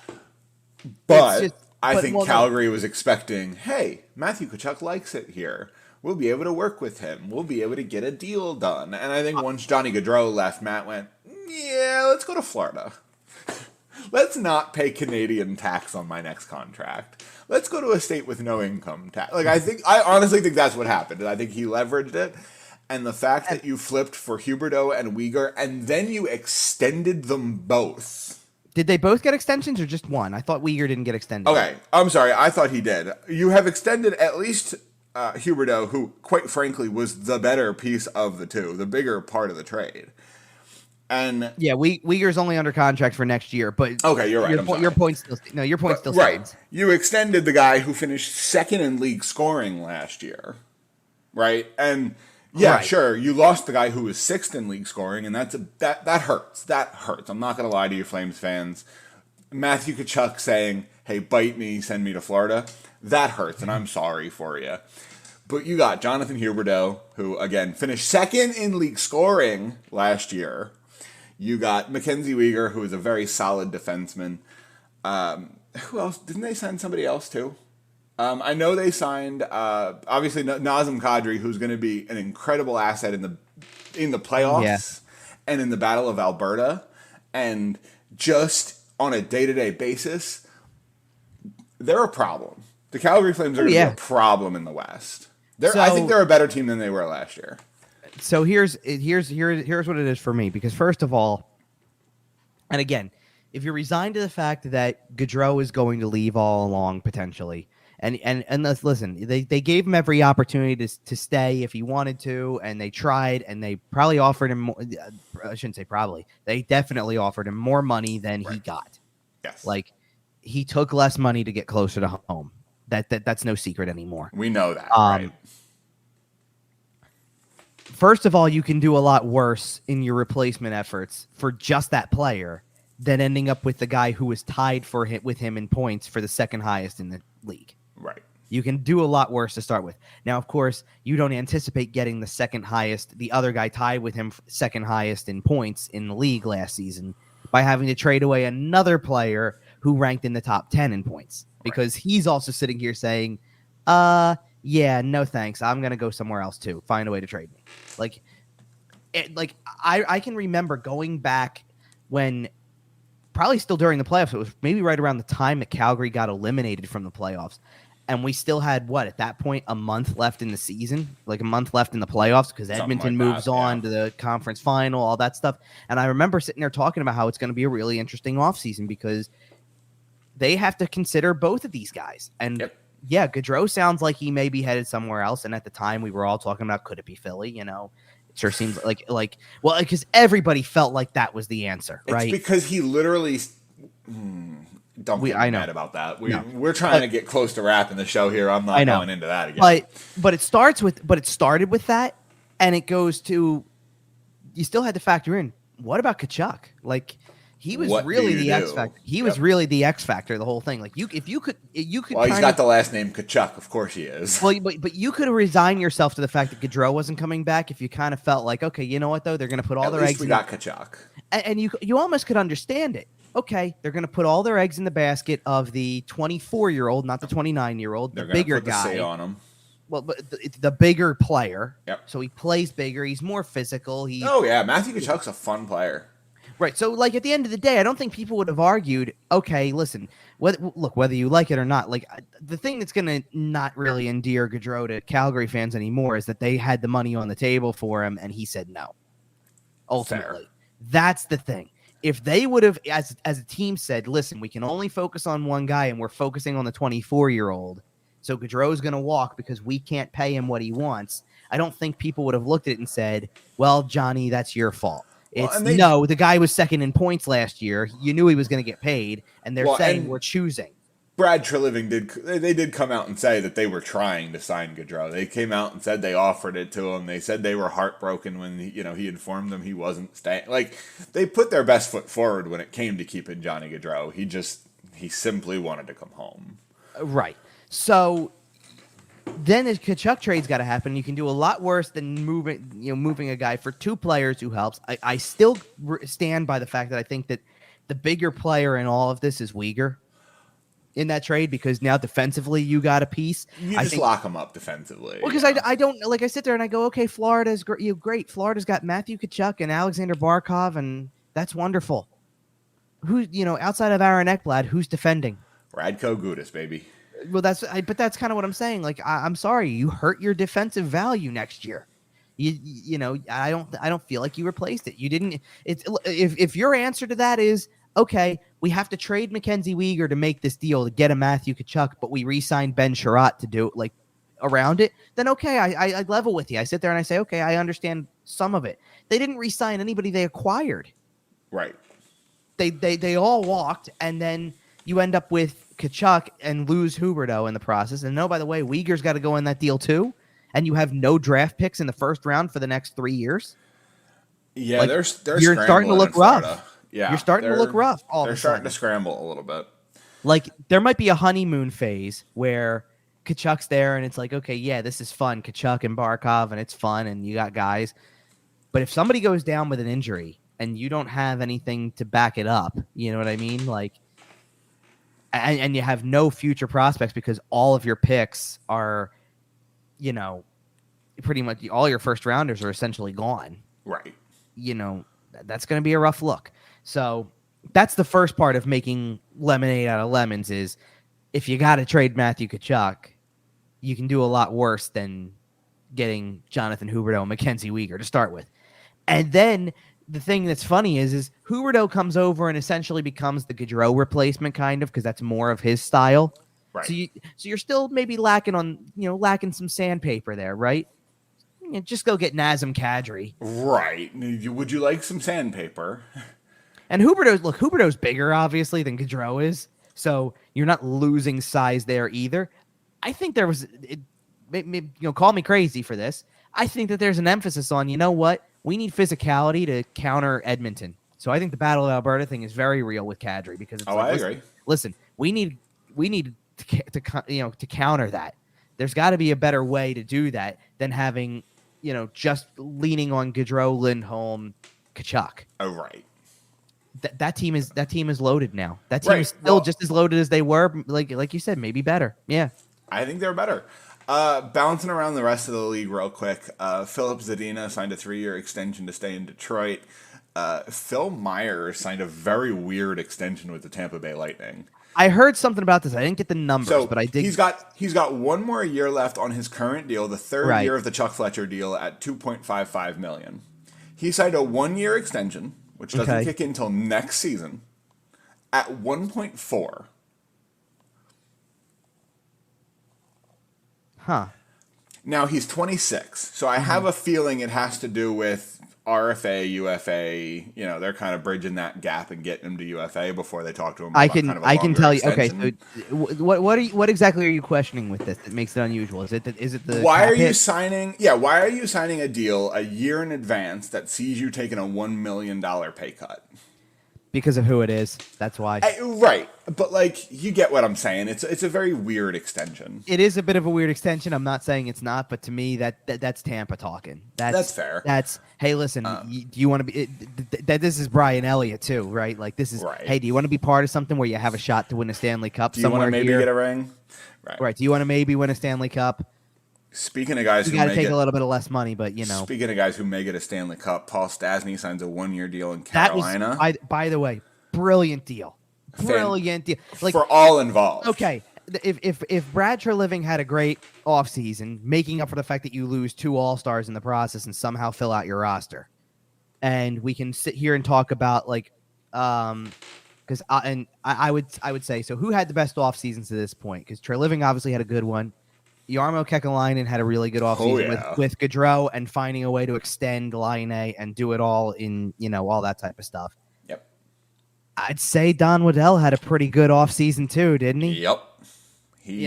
But I think Calgary was expecting, hey, Matthew Tkachuk likes it here. We'll be able to work with him. We'll be able to get a deal done. And I think once Johnny Gaudreau left, Matt went, yeah, let's go to Florida. Let's not pay Canadian tax on my next contract. Let's go to a state with no income tax. Like, I honestly think that's what happened. I think he leveraged it. And the fact that you flipped for Huberdeau and Weegar, and then you extended them both. Did they both get extensions or just one? I thought Weegar didn't get extended. Okay, I'm sorry. I thought he did. You have extended at least Huberdeau, who, quite frankly, was the better piece of the two, the bigger part of the trade. And yeah, Weegar's only under contract for next year, but okay, you're right. Your point still stands. Right. You extended the guy who finished second in league scoring last year, right? And yeah, right. Sure, you lost the guy who was sixth in league scoring, and that hurts. That hurts. I'm not going to lie to you, Flames fans. Matthew Tkachuk saying, "Hey, bite me, send me to Florida," that hurts, and I'm sorry for you. But you got Jonathan Huberdeau, who again finished second in league scoring last year. You got Mackenzie Weegar, who is a very solid defenseman. Who else? Didn't they sign somebody else too? I know they signed obviously Nazem Kadri, who's going to be an incredible asset in the playoffs and in the Battle of Alberta, and just on a day-to-day basis, they're a problem. The Calgary Flames are going to be a problem in the West. I think they're a better team than they were last year. So here's what it is for me, because first of all, and again, if you're resigned to the fact that Gaudreau is going to leave all along potentially, and listen, they gave him every opportunity to stay if he wanted to, and they tried, and they probably offered him more, I shouldn't say probably, they definitely offered him more money than he got. Yes, like he took less money to get closer to home. That's no secret anymore. We know that, right? First of all, you can do a lot worse in your replacement efforts for just that player than ending up with the guy who was tied with him in points for the second highest in the league. Right. You can do a lot worse to start with. Now, of course, you don't anticipate getting the second highest, the other guy tied with him second highest in points in the league last season by having to trade away another player who ranked in the top 10 in points, because he's also sitting here saying, yeah, no thanks. I'm going to go somewhere else too. Find a way to trade me. I can remember going back when, probably still during the playoffs, it was maybe right around the time that Calgary got eliminated from the playoffs. And we still had, at that point, a month left in the season, like a month left in the playoffs, because Edmonton moves on to the conference final, all that stuff. And I remember sitting there talking about how it's going to be a really interesting offseason because they have to consider both of these guys. And yeah, Gaudreau sounds like he may be headed somewhere else. And at the time, we were all talking about, could it be Philly? You know, it sure seems because everybody felt like that was the answer, right? It's because he literally. Don't get mad about that. We're trying to get close to wrapping the show here. I'm not going into that again. But it started with that, and it goes to, you still had to factor in, what about Tkachuk? Like, he was really the X factor. He was really the X factor, the whole thing. Like, if you could. Well, he's got the last name Tkachuk. Of course he is. Well, but you could resign yourself to the fact that Gaudreau wasn't coming back if you kind of felt like, okay, you know what though, they're going to put all their eggs. We got Tkachuk, and you almost could understand it. Okay, they're going to put all their eggs in the basket of the 24-year-old, not the 29-year-old, the bigger guy. Say on him. Well, but the bigger player. Yep. So he plays bigger. He's more physical. Matthew Tkachuk's a fun player. Right. So, like, at the end of the day, I don't think people would have argued, okay, listen, whether you like it or not, like, the thing that's going to not really endear Gaudreau to Calgary fans anymore is that they had the money on the table for him, and he said no. Ultimately. Fair. That's the thing. If they would have, as a team, said, listen, we can only focus on one guy, and we're focusing on the 24-year-old, so Gaudreau's going to walk because we can't pay him what he wants, I don't think people would have looked at it and said, well, Johnny, that's your fault. The guy was second in points last year. You knew he was going to get paid, and they're saying we're choosing. Brad Treliving did come out and say that they were trying to sign Gaudreau. They came out and said they offered it to him. They said they were heartbroken when he informed them he wasn't staying. Like, they put their best foot forward when it came to keeping Johnny Gaudreau. He simply wanted to come home. Right. So then the Tkachuk trade's got to happen. You can do a lot worse than moving a guy for two players who helps. I still stand by the fact that I think that the bigger player in all of this is Weegar. in that trade because now defensively you got a piece. You just lock them up defensively. Well, because I don't like I sit there and I go, okay, Florida's great. Florida's got Matthew Tkachuk and Alexander Barkov, and that's wonderful. Who outside of Aaron Ekblad, who's defending? Radko Gudas, baby. Well, but that's kind of what I'm saying. Like, I'm sorry, you hurt your defensive value next year. I don't feel like you replaced it. You didn't. It's if your answer to that is okay, we have to trade Mackenzie Weegar to make this deal to get a Matthew Tkachuk, but we re-signed Ben Sherratt to do like around it. Then okay, I level with you. I sit there and I say, okay, I understand some of it. They didn't re-sign anybody they acquired. Right. They all walked, and then you end up with Tkachuk and lose Huberdeau in the process. And no, by the way, Uyghur's got to go in that deal too. And you have no draft picks in the first round for the next 3 years. Yeah, like, you're starting to look rough. Yeah, you're starting to look rough. They're starting to scramble a little bit. Like there might be a honeymoon phase where Tkachuk's there, and it's like, okay, yeah, this is fun, Tkachuk and Barkov, and it's fun, and you got guys. But if somebody goes down with an injury and you don't have anything to back it up, you know what I mean? Like, and you have no future prospects because all of your picks are, pretty much all your first rounders are essentially gone. Right. That's going to be a rough look. So that's the first part of making lemonade out of lemons is if you got to trade Matthew Tkachuk, you can do a lot worse than getting Jonathan Huberdeau and Mackenzie Weegar to start with. And then the thing that's funny is Huberdeau comes over and essentially becomes the Gaudreau replacement kind of because that's more of his style. Right. So you're still maybe lacking some sandpaper there, right? Just go get Nazem Kadri. Right. Would you like some sandpaper? And Huberdeau's bigger, obviously, than Gaudreau is. So you're not losing size there either. I think there was, call me crazy for this. I think that there's an emphasis on, we need physicality to counter Edmonton. So I think the Battle of Alberta thing is very real with Kadri because it's I agree. Listen, we need to counter that. There's got to be a better way to do that than having, just leaning on Gaudreau, Lindholm, Tkachuk. Oh, right. That team is loaded now. That team is still just as loaded as they were. Like you said, maybe better. Yeah, I think they're better. Bouncing around the rest of the league real quick. Philip Zadina signed a 3-year extension to stay in Detroit. Phil Myers signed a very weird extension with the Tampa Bay Lightning. I heard something about this. I didn't get the numbers, but I did. He's got one more year left on his current deal, the third year of the Chuck Fletcher deal at $2.55 million. He signed a 1-year extension, which doesn't kick in until next season, at 1.4. Huh. Now he's 26, so I have a feeling it has to do with RFA, UFA. They're kind of bridging that gap and getting him to UFA before they talk to him. I can tell you. Okay, so what exactly are you questioning with this that makes it unusual? Is it the why are you signing? Yeah, why are you signing a deal a year in advance that sees you taking a $1 million pay cut? Because of who it is. That's why. Right. But, you get what I'm saying. It's a very weird extension. It is a bit of a weird extension. I'm not saying it's not, but to me, that's Tampa talking. That's fair. Hey, listen, do you want to be this is Brian Elliott, too, right? Like, this is, hey, do you want to be part of something where you have a shot to win a Stanley Cup somewhere here? Do you want to maybe get a ring? Right. Do you want to maybe win a Stanley Cup? Speaking of guys you got to take a little bit of less money, but Speaking of guys who may get a Stanley Cup, Paul Stastny signs a 1-year deal in Carolina. That was, by the way, brilliant deal. Brilliant deal. For all involved. Okay, if Brad Treliving had a great offseason, making up for the fact that you lose 2 All-Stars in the process and somehow fill out your roster, and we can sit here and talk about because I would say so. Who had the best offseasons to this point? Because Treliving obviously had a good one. Jarmo Kekalainen had a really good offseason with Gaudreau and finding a way to extend Laine and do it all in, all that type of stuff. Yep. I'd say Don Waddell had a pretty good offseason too, didn't he? Yep. He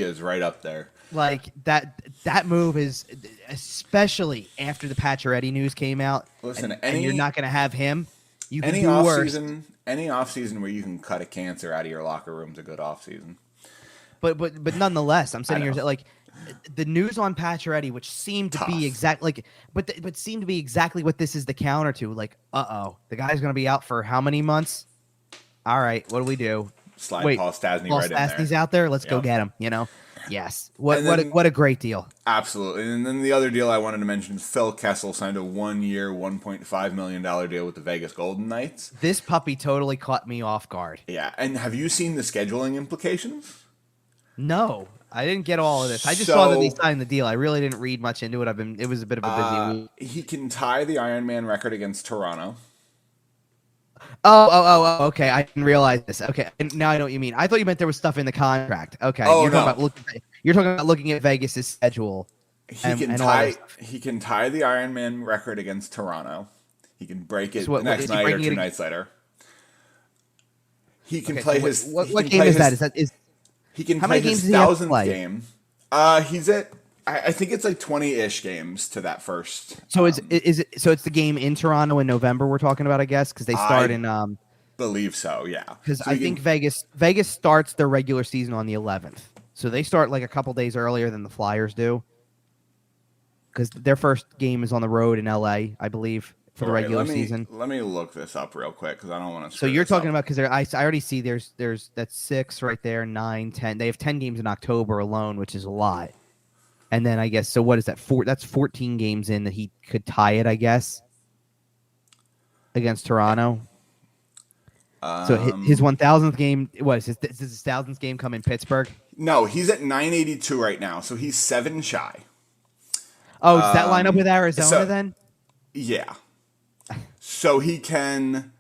is right up there. Like that move is, especially after the Pacioretty news came out. Listen, and you're not going to have him. You can do worse. Any offseason where you can cut a cancer out of your locker room is a good offseason. But nonetheless, I'm sitting here like the news on Pacioretty, which seemed to be but seemed to be exactly what this is the counter to. Like, the guy's going to be out for how many months? All right, what do we do? slide Paul Stastny right in there. Stastny's out there. Let's go get him. Yes. What a great deal. Absolutely. And then the other deal I wanted to mention is Phil Kessel signed a 1-year, $1.5 million deal with the Vegas Golden Knights. This puppy totally caught me off guard. Yeah. And have you seen the scheduling implications? No, I didn't get all of this. I just saw that he signed the deal. I really didn't read much into it. It was a bit of a busy week. He can tie the Ironman record against Toronto. Oh, okay. I didn't realize this. Okay, now I know what you mean. I thought you meant there was stuff in the contract. Okay, you're talking about looking at Vegas' schedule. He can tie the Ironman record against Toronto. He can break it the next night or 2 nights later. He can play his. What game is that? He can play his 1,000th game. He's at. I think it's like 20-ish games to that first. So it's the game in Toronto in November we're talking about, I guess, because they start in. Believe so, yeah. Because I think Vegas starts their regular season on the 11th, so they start like a couple days earlier than the Flyers do. Because their first game is on the road in LA, I believe, for the regular season. Let me look this up real quick because I don't want to. So you're talking about because I already see there's that's 6 right there, 9, 10. They have 10 games in October alone, which is a lot. And then I guess, so what is that? That's 14 games in that he could tie it, I guess, against Toronto. So his 1,000th game, his 1,000th game come in Pittsburgh? No, he's at 982 right now, so he's 7 shy. Oh, does that line up with Arizona then? Yeah. So he can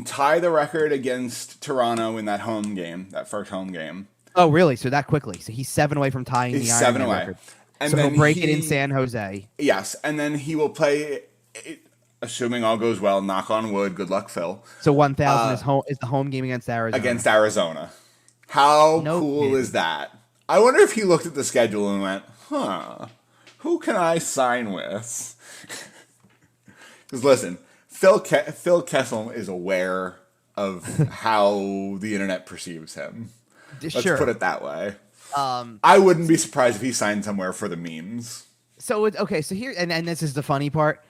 tie the record against Toronto in that home game, that first home game. Oh, really? So that quickly? So he's 7 away from tying the Ironman record. And so he'll break it in San Jose. Yes, and then he will play, assuming all goes well, knock on wood, good luck, Phil. So 1,000 is the home game against Arizona. How cool is that? I wonder if he looked at the schedule and went, who can I sign with? Because listen, Phil Kessel is aware of how the internet perceives him. Let's put it that way. I wouldn't be surprised if he signed somewhere for the memes. So so here, and this is the funny part.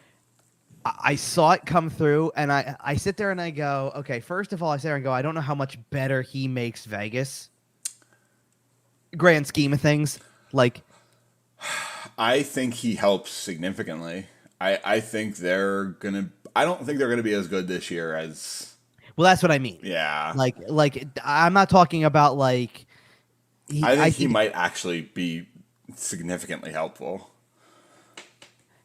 I saw it come through, and I sit there and I go, okay, first of all, I sit there and go, I don't know how much better he makes Vegas. Grand scheme of things. Like, I think he helps significantly. I don't think they're gonna be as good this year as. Well, that's what I mean. Yeah. Like I'm not talking about like. I think he might actually be significantly helpful.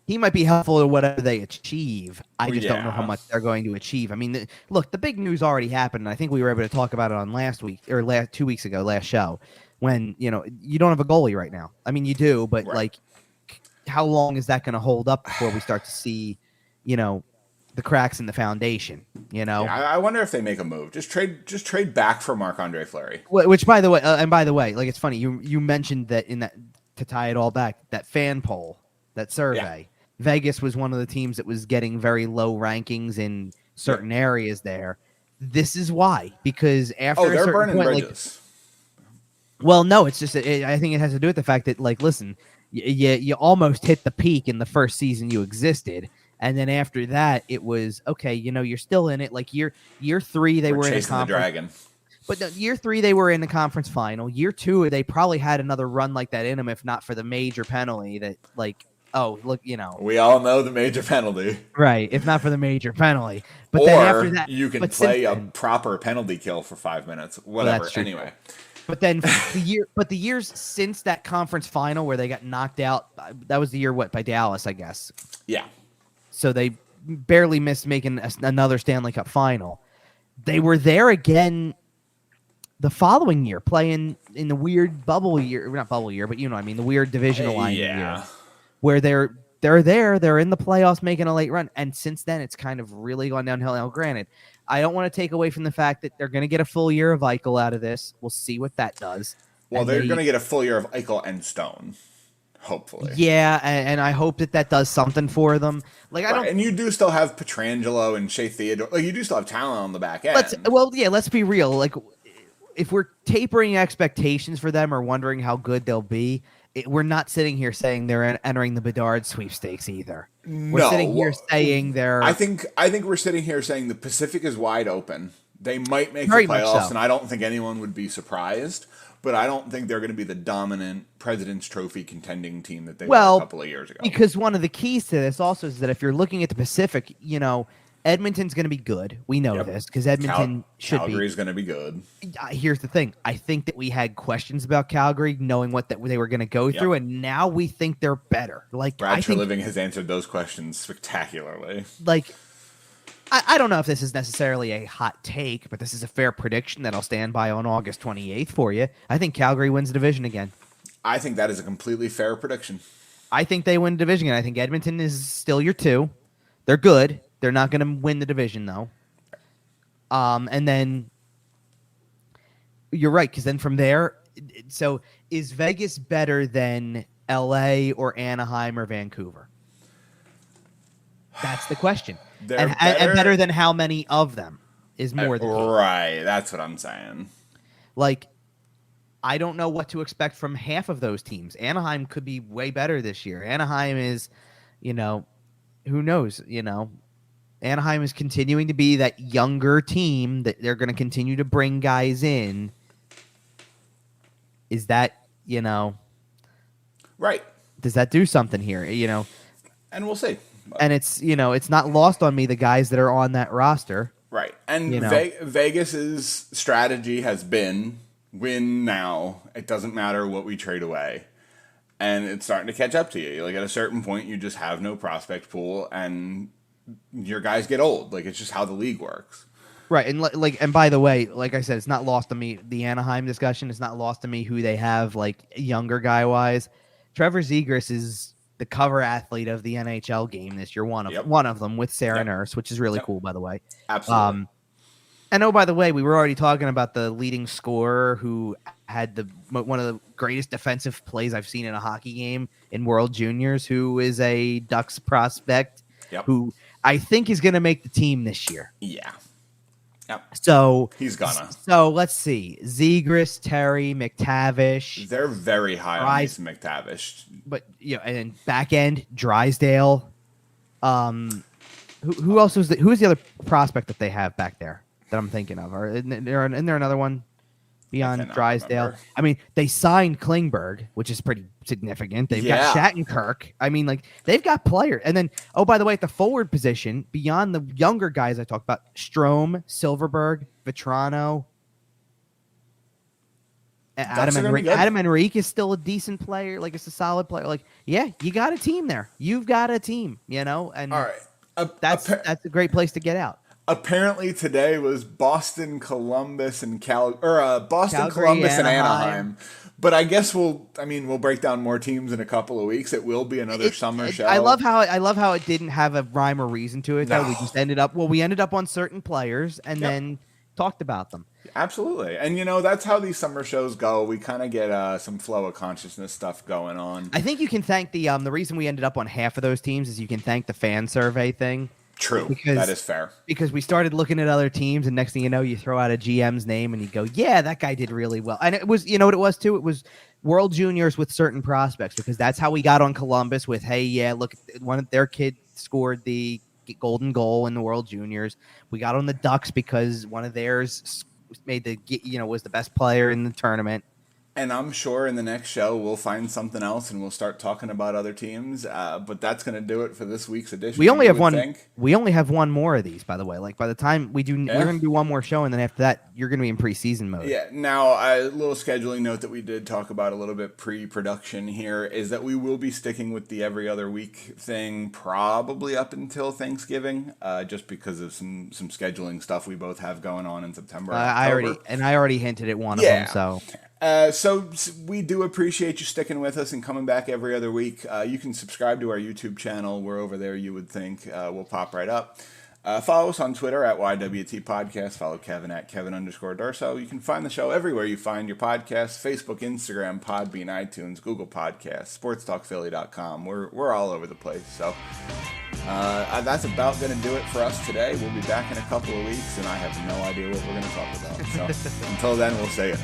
He might be helpful to whatever they achieve. I just don't know how much they're going to achieve. I mean, look, the big news already happened, and I think we were able to talk about it on last 2 weeks ago, last show, when, you don't have a goalie right now. I mean, you do, but like, how long is that going to hold up before we start to see, the cracks in the foundation, Yeah, I wonder if they make a move. Just trade back for Marc-Andre Fleury. Which, by the way, like, it's funny. You mentioned that to tie it all back, that fan poll, that survey. Yeah. Vegas was one of the teams that was getting very low rankings in certain areas there. This is why, because after they're burning bridges. Well, no, it's just I think it has to do with the fact that, like, listen, you almost hit the peak in the first season you existed. And then after that, it was, okay, you're still in it. Like year 3, they were in a conference. The dragon. But no, year 3, they were in the conference final. Year 2, they probably had another run like that in them, if not for the major penalty that, like, oh, look, we all know the major penalty. Right, if not for the major penalty. But or then after that, you can play a proper penalty kill for 5 minutes. Whatever, anyway. But then the years since that conference final where they got knocked out, that was the year, by Dallas, I guess. Yeah. So they barely missed making another Stanley Cup final. They were there again the following year, playing in the weird bubble year, not bubble year, but the weird divisional line year, where they're in the playoffs making a late run. And since then, it's kind of really gone downhill. Now, granted, I don't want to take away from the fact that they're going to get a full year of Eichel out of this. We'll see what that does. Well, they're going to get a full year of Eichel and Stone. Hopefully. Yeah, and I hope that does something for them. Like, and you do still have Pietrangelo and Shea Theodore. Like, you do still have talent on the back end. Let's be real. Like, if we're tapering expectations for them or wondering how good they'll be, we're not sitting here saying they're entering the Bedard sweepstakes either. We're sitting here saying they're. I think we're sitting here saying the Pacific is wide open. They might make Very the much playoffs, so. and I don't think anyone would be surprised. But I don't think they're going to be the dominant President's Trophy contending team that they were a couple of years ago. Because one of the keys to this also is that if you're looking at the Pacific, you know, Edmonton's going to be good. We know this because Edmonton should be. Calgary's going to be good. Here's the thing. I think that we had questions about Calgary, knowing what that they were going to go through, and now we think they're better. Like Brad Treliving has answered those questions spectacularly. Like, I don't know if this is necessarily a hot take, but this is a fair prediction that I'll stand by on August 28th for you. I think Calgary wins the division again. I think that is a completely fair prediction. I think they win the division again. I think Edmonton is still your 2. They're good. They're not going to win the division, though. And then you're right, because then from there, so is Vegas better than LA or Anaheim or Vancouver? That's the question. And better than how many of them is more than right. That's what I'm saying. Like, I don't know what to expect from half of those teams. Anaheim could be way better this year. Anaheim is, you know, who knows? You know, Anaheim is continuing to be that younger team that they're going to continue to bring guys in. Is that, you know, right? Does that do something here? You know, and we'll see. And it's, you know, it's not lost on me the guys that are on that roster. Right. And you know, Vegas's strategy has been win now. It doesn't matter what we trade away. And it's starting to catch up to you. Like at a certain point, you just have no prospect pool and your guys get old. Like it's just how the league works. Right. And like, and by the way, like I said, it's not lost on me. The Anaheim discussion is not lost on me who they have like younger guy wise. Trevor Zegras is the cover athlete of the NHL game this year. One of them with Sarah Nurse, which is really cool, by the way. Absolutely. And oh, by the way, we were already talking about the leading scorer who had one of the greatest defensive plays I've seen in a hockey game in World Juniors, who is a Ducks prospect who I think is going to make the team this year. Yeah. Yep. So he's gonna. So let's see: Zegras, Terry, McTavish. They're very high on Mason McTavish, but you know, and back end Drysdale. Who else was who is the other prospect that they have back there that I'm thinking of? Or isn't there another one beyond Drysdale? Remember. I mean, they signed Klingberg, which is pretty significant. They've got Shattenkirk. I mean, like they've got players. And then, oh, by the way, at the forward position, beyond the younger guys I talked about, Strome, Silverberg, Vetrano, Adam Henrique is still a decent player. Like it's a solid player. Like, yeah, you got a team there. You've got a team, you know, and all right. That's a great place to get out. Apparently today was Boston, Columbus, and Boston, Calgary, Columbus, and Anaheim. But I guess we'll break down more teams in a couple of weeks. It will be another summer show. I love how it didn't have a rhyme or reason to it. Though. We just ended up on certain players and then talked about them. Absolutely. And, you know, that's how these summer shows go. We kind of get some flow of consciousness stuff going on. I think you can thank the reason we ended up on half of those teams is you can thank the fan survey thing. True. That is fair. Because we started looking at other teams, and next thing you know, you throw out a GM's name, and you go, yeah, that guy did really well. And it was, you know what it was, too? It was World Juniors with certain prospects, because that's how we got on Columbus with, hey, yeah, look, one of their kids scored the golden goal in the World Juniors. We got on the Ducks because one of theirs was the best player in the tournament. And I'm sure in the next show we'll find something else and we'll start talking about other teams. But that's going to do it for this week's edition. We only have one. We only have one more of these, by the way. Like by the time we do, we're going to do one more show, and then after that, you're going to be in preseason mode. Yeah. Now, a little scheduling note that we did talk about a little bit pre-production here is that we will be sticking with the every other week thing, probably up until Thanksgiving, just because of some scheduling stuff we both have going on in September. I already hinted at one of them. So we do appreciate you sticking with us and coming back every other week. You can subscribe to our YouTube channel. We're over there, you would think. We'll pop right up. Follow us on Twitter at YWT Podcast. Follow Kevin at Kevin_Durso. You can find the show everywhere you find your podcasts. Facebook, Instagram, Podbean, iTunes, Google Podcasts, SportsTalkPhilly.com. We're all over the place. So that's about going to do it for us today. We'll be back in a couple of weeks, and I have no idea what we're going to talk about. So until then, we'll see you.